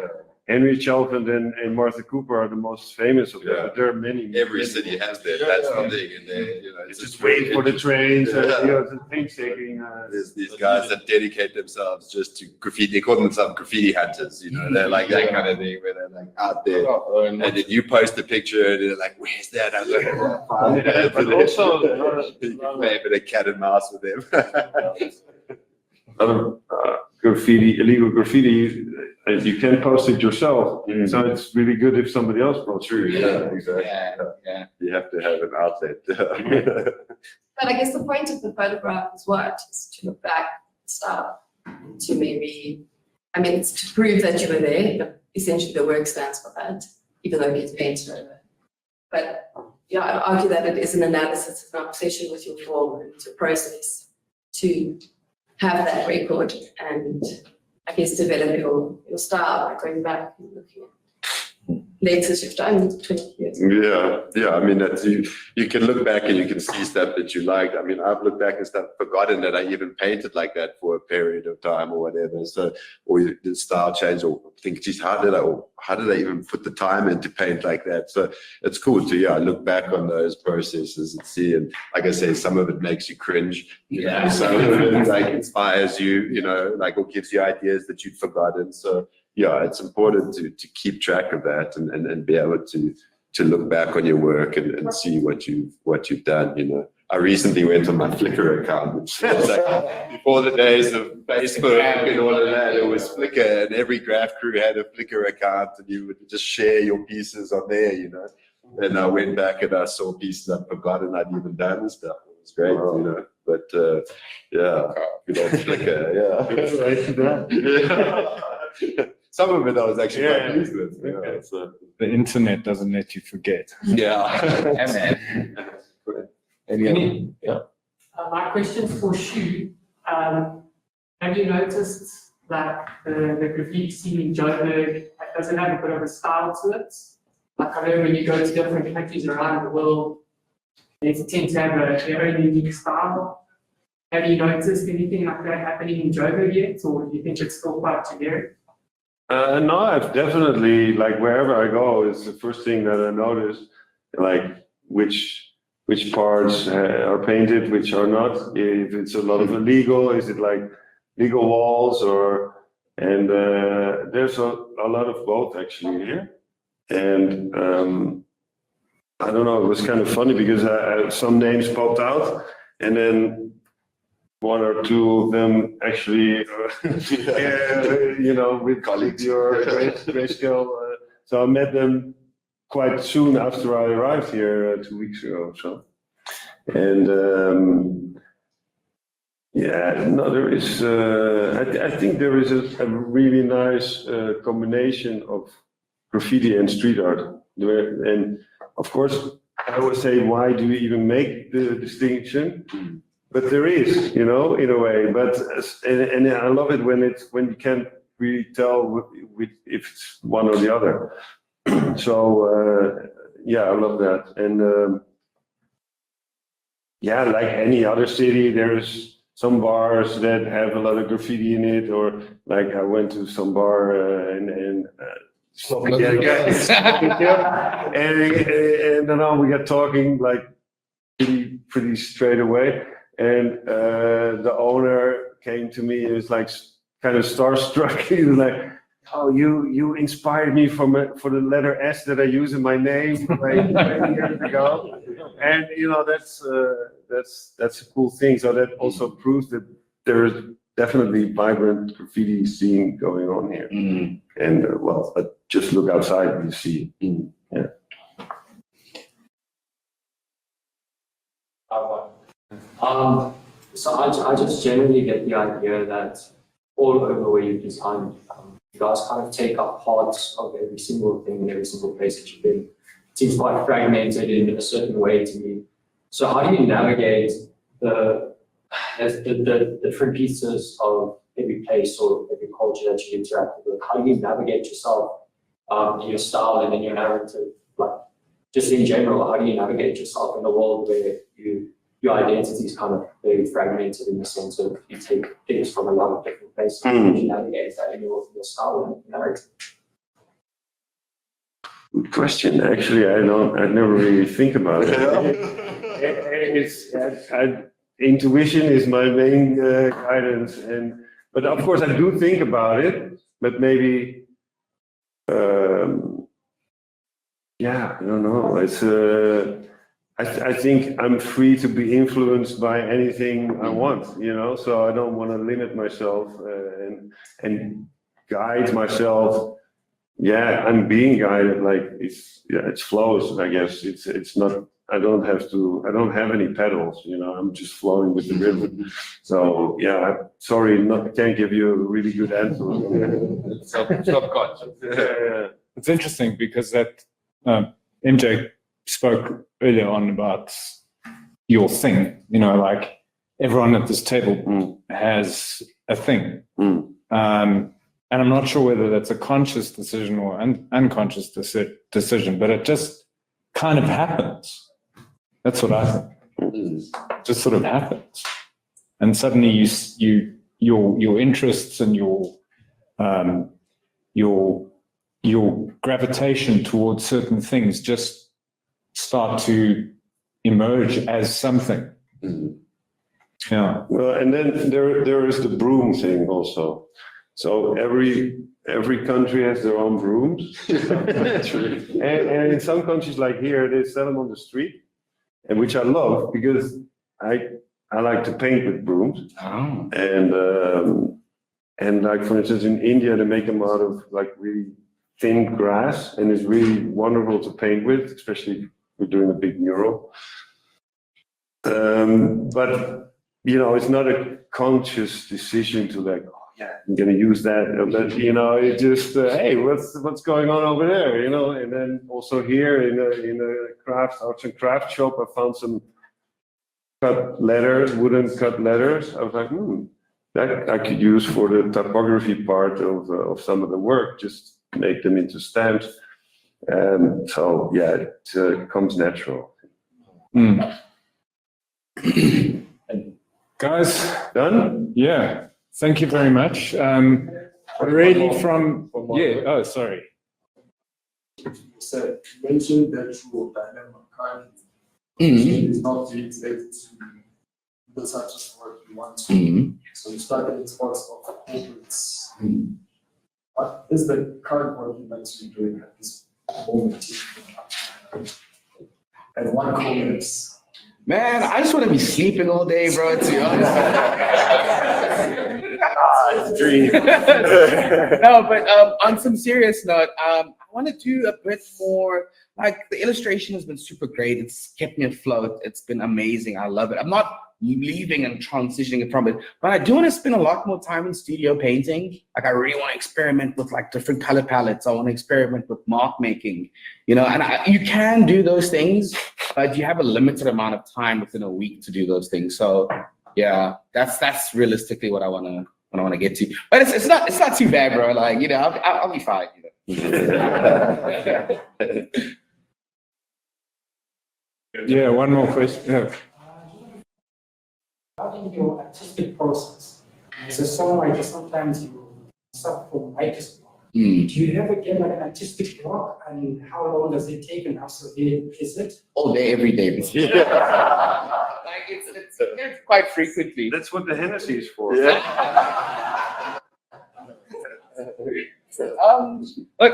Henry Chalfant and Martha Cooper are the most famous of them, but there are many. Every city has that. That's the thing, and it's just waiting for the trains. The things taking. There's these guys that dedicate themselves just to graffiti. They call themselves graffiti hunters. They're like that kind of thing, where they're like out there, and then you post a picture, and they're like, "Where's that?" I'm like, find it. But also, play a bit of cat and mouse with them. Illegal graffiti, you can post it yourself. So it's really good if somebody else posts it. Yeah, exactly. Yeah. You have to have an outlet. But I guess the point of the photograph is what? Is to look back, stop, to maybe, it's to prove that you were there, but essentially the work stands for that, even though it gets painted over. But yeah, I argue that it is an analysis, an obsession with your form and your process to have that record and I guess develop your style by going back and looking at letters you've done in 20 years. Yeah. I mean, that's you can look back and you can see stuff that you liked. I mean, I've looked back and stuff, forgotten that I even painted like that for a period of time or whatever. So, or the style change, or think, geez, how did I even put the time in to paint like that? So it's cool to look back on those processes and see. And like I say, some of it makes you cringe. Yeah. Some of it like inspires you. Like, or gives you ideas that you'd forgotten. So. Yeah, it's important to keep track of that and be able to look back on your work and see what you've done. I recently went on my Flickr account, which was like before the days of Facebook and all of that. It was Flickr, and every graph crew had a Flickr account, and you would just share your pieces on there. And I went back and I saw pieces I'd forgotten I'd even done and stuff. It was great, But good old Flickr, yeah. Some of it I was actually quite pleased with. So. The internet doesn't let you forget. My question for Shu, have you noticed that the graffiti scene in Joburg doesn't have a bit of a style to it? Like, I know when you go to different countries around the world, they tend to have their own unique style. Have you noticed anything like that happening in Joburg yet, or do you think it's still quite generic? No, I've definitely, like, wherever I go, it's the first thing that I notice, like which parts are painted, which are not. If it's a lot of illegal, is it like legal walls, and there's a lot of both actually here. And I don't know, it was kind of funny because some names popped out, and then one or two of them actually, with colleagues, your grayscale. So I met them quite soon after I arrived here 2 weeks ago or so. And there is, I think there is a really nice combination of graffiti and street art. And of course, I always say, why do you even make the distinction? But there is, in a way. But and I love it when you can't really tell if it's one or the other. So I love that. And like any other city, there's some bars that have a lot of graffiti in it, or like I went to some bar and and then we got talking like pretty straight away. And the owner came to me. He was like kind of starstruck. He was like, "Oh, you inspired me for the letter S that I use in my name like 20 years ago." And that's a cool thing. So that also proves that there is definitely vibrant graffiti scene going on here. And just look outside and you see it. Yeah. So I just generally get the idea that all over where you design, you guys kind of take up parts of every single thing in every single place that you've been. It seems quite fragmented in a certain way to me. So how do you navigate the different pieces of every place or every culture that you interact with? How do you navigate yourself in your style and in your narrative? Like, just in general, how do you navigate yourself in a world where your identity is kind of very fragmented in the sense of you take things from a lot of different places and you navigate that in your style and narrative? Good question. Actually, I never really think about it. Intuition is my main guidance, but of course I do think about it. But maybe, I don't know. It's I think I'm free to be influenced by anything I want, so I don't want to limit myself and guide myself. Yeah, I'm being guided, like it flows, I guess. It's not, I don't have any pedals, I'm just flowing with the rhythm. So sorry, can't give you a really good answer. Self-conscious. It's interesting because that MJ spoke earlier on about your thing, like everyone at this table has a thing. and I'm not sure whether that's a conscious decision or unconscious decision, but it just kind of happens. That's what I think. It just sort of happens, and suddenly your interests and your gravitation towards certain things just start to emerge as something. Yeah. Well, and then there is the broom thing also. So every country has their own brooms. And in some countries like here, they sell them on the street, and which I love because I like to paint with brooms. Oh. And like, for instance, in India, they make them out of like really thin grass, and it's really wonderful to paint with, especially if we're doing a big mural. But, you know, it's not a conscious decision to like, oh yeah, I'm going to use that. But, you know, it just, hey, what's going on over there, you know? And then also here in a arts and craft shop, I found some cut letters, wooden cut letters. I was like, that I could use for the typography part of some of the work, just make them into stamps. And so, yeah, it comes natural. Guys, Done? yeah, thank you very much. Really from, yeah, oh, sorry. So you mentioned that your dilemma currently is not to expect to do such as work you want to. So you started in sports of corporates. What is the current work you'd like to be doing at this moment? And one collapse. Man, I just want to be sleeping all day, bro, to be honest. Dream. No, but on some serious note, I want to do a bit more, like the illustration has been super great. It's kept me afloat. It's been amazing. I love it. I'm not leaving and transitioning from it, but I do want to spend a lot more time in studio painting. Like I really want to experiment with like different color palettes. I want to experiment with mark making, you know, and you can do those things, but you have a limited amount of time within a week to do those things. So yeah, that's realistically what I want to get to. But it's not too bad, bro. Like, you know, I'll be fine. You know? Yeah, one more question. Yeah. Regarding your artistic process, as a songwriter, sometimes you suffer from writer's block. Do you ever get like an artistic block, and how long does it take, and how severe is it? All day, every day. Like it's quite frequently. That's what the Hennessy is for. Look,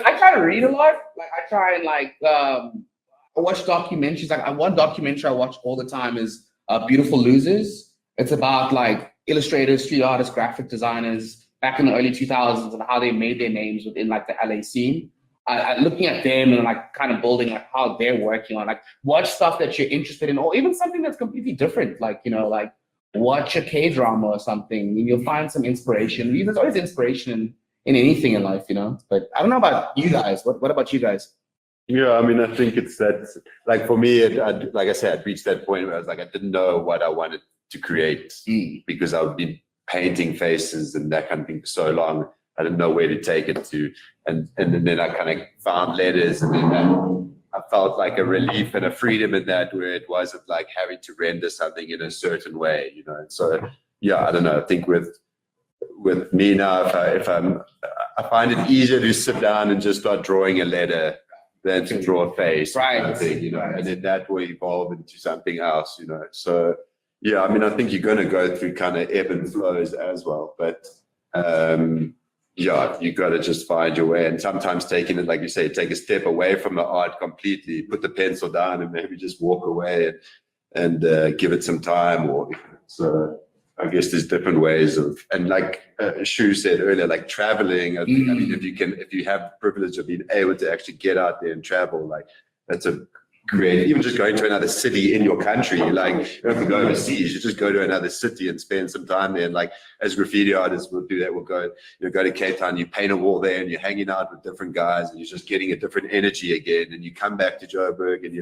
I try to read a lot. Like I try and I watch documentaries. Like one documentary I watch all the time is Beautiful Losers. It's about like illustrators, street artists, graphic designers back in the early 2000s and how they made their names within like the LA scene. Looking at them and like kind of building like how they're working on, like watch stuff that you're interested in, or even something that's completely different. Like, you know, like watch a K-drama or something, and you'll find some inspiration. There's always inspiration in anything in life, you know. But I don't know about you guys. What about you guys? Yeah, I mean, I think it's that, like for me, like I said, I'd reached that point where I was like, I didn't know what I wanted to create because I've been painting faces and that kind of thing for so long. I didn't know where to take it to. And then I kind of found letters, and then I felt like a relief and a freedom in that, where it wasn't like having to render something in a certain way, you know. And so, yeah, I don't know. I think with me now, I find it easier to sit down and just start drawing a letter than to draw a face, right? Kind of thing, you know, and then that will evolve into something else, you know. So, yeah, I mean, I think you're going to go through kind of ebb and flows as well, but yeah, you got to just find your way, and sometimes taking it, like you say, take a step away from the art completely, put the pencil down, and maybe just walk away and give it some time. Or so, I guess there's different ways of, and like Shu said earlier, like traveling. I mean, if you have the privilege of being able to actually get out there and travel, like that's a great. Even just going to another city in your country, like you don't have to go overseas. You just go to another city and spend some time there. And like as graffiti artists, we'll do that. We'll go to Cape Town, you paint a wall there, and you're hanging out with different guys, and you're just getting a different energy again. And you come back to Joburg, and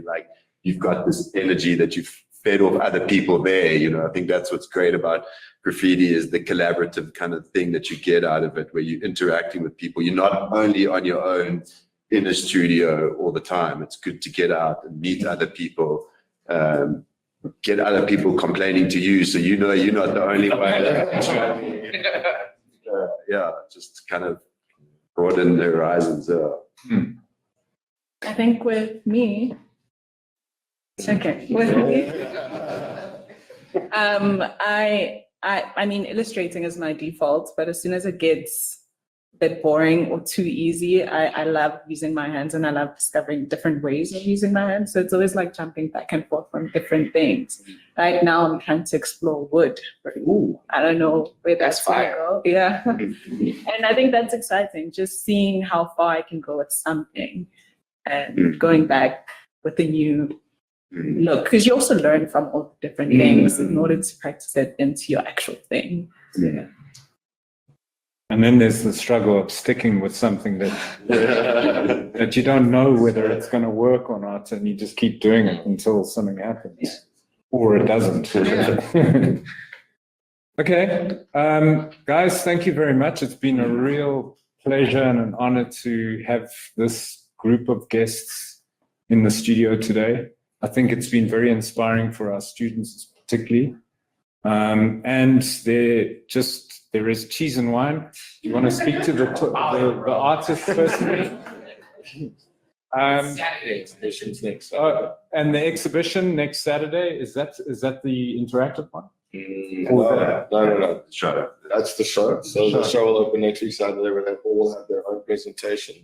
you've got this energy that you've fed off other people there. You know, I think that's what's great about graffiti is the collaborative kind of thing that you get out of it, where you're interacting with people. You're not only on your own in a studio all the time. It's good to get out and meet other people, get other people complaining to you, so you know you're not the only one. Yeah, just kind of broaden the horizons. I think with me, with me, I mean, illustrating is my default, but as soon as it gets a bit boring or too easy, I love using my hands, and I love discovering different ways of using my hands. So it's always like jumping back and forth from different things. Right now I'm trying to explore wood. I don't know where that's gonna go. Yeah. And I think that's exciting, just seeing how far I can go with something and going back with a new look, because you also learn from all the different things in order to practice it into your actual thing. Yeah. And then there's the struggle of sticking with something that that you don't know whether it's going to work or not, and you just keep doing it until something happens, or it doesn't. Okay, guys, thank you very much. It's been a real pleasure and an honor to have this group of guests in the studio today. I think it's been very inspiring for our students particularly. And there is cheese and wine. Do you want to speak to the artist personally? Saturday exhibition's next. And the exhibition next Saturday, is that the interactive one? No. Show. That's the show. So the show will open next week Saturday, where they all have their own presentation.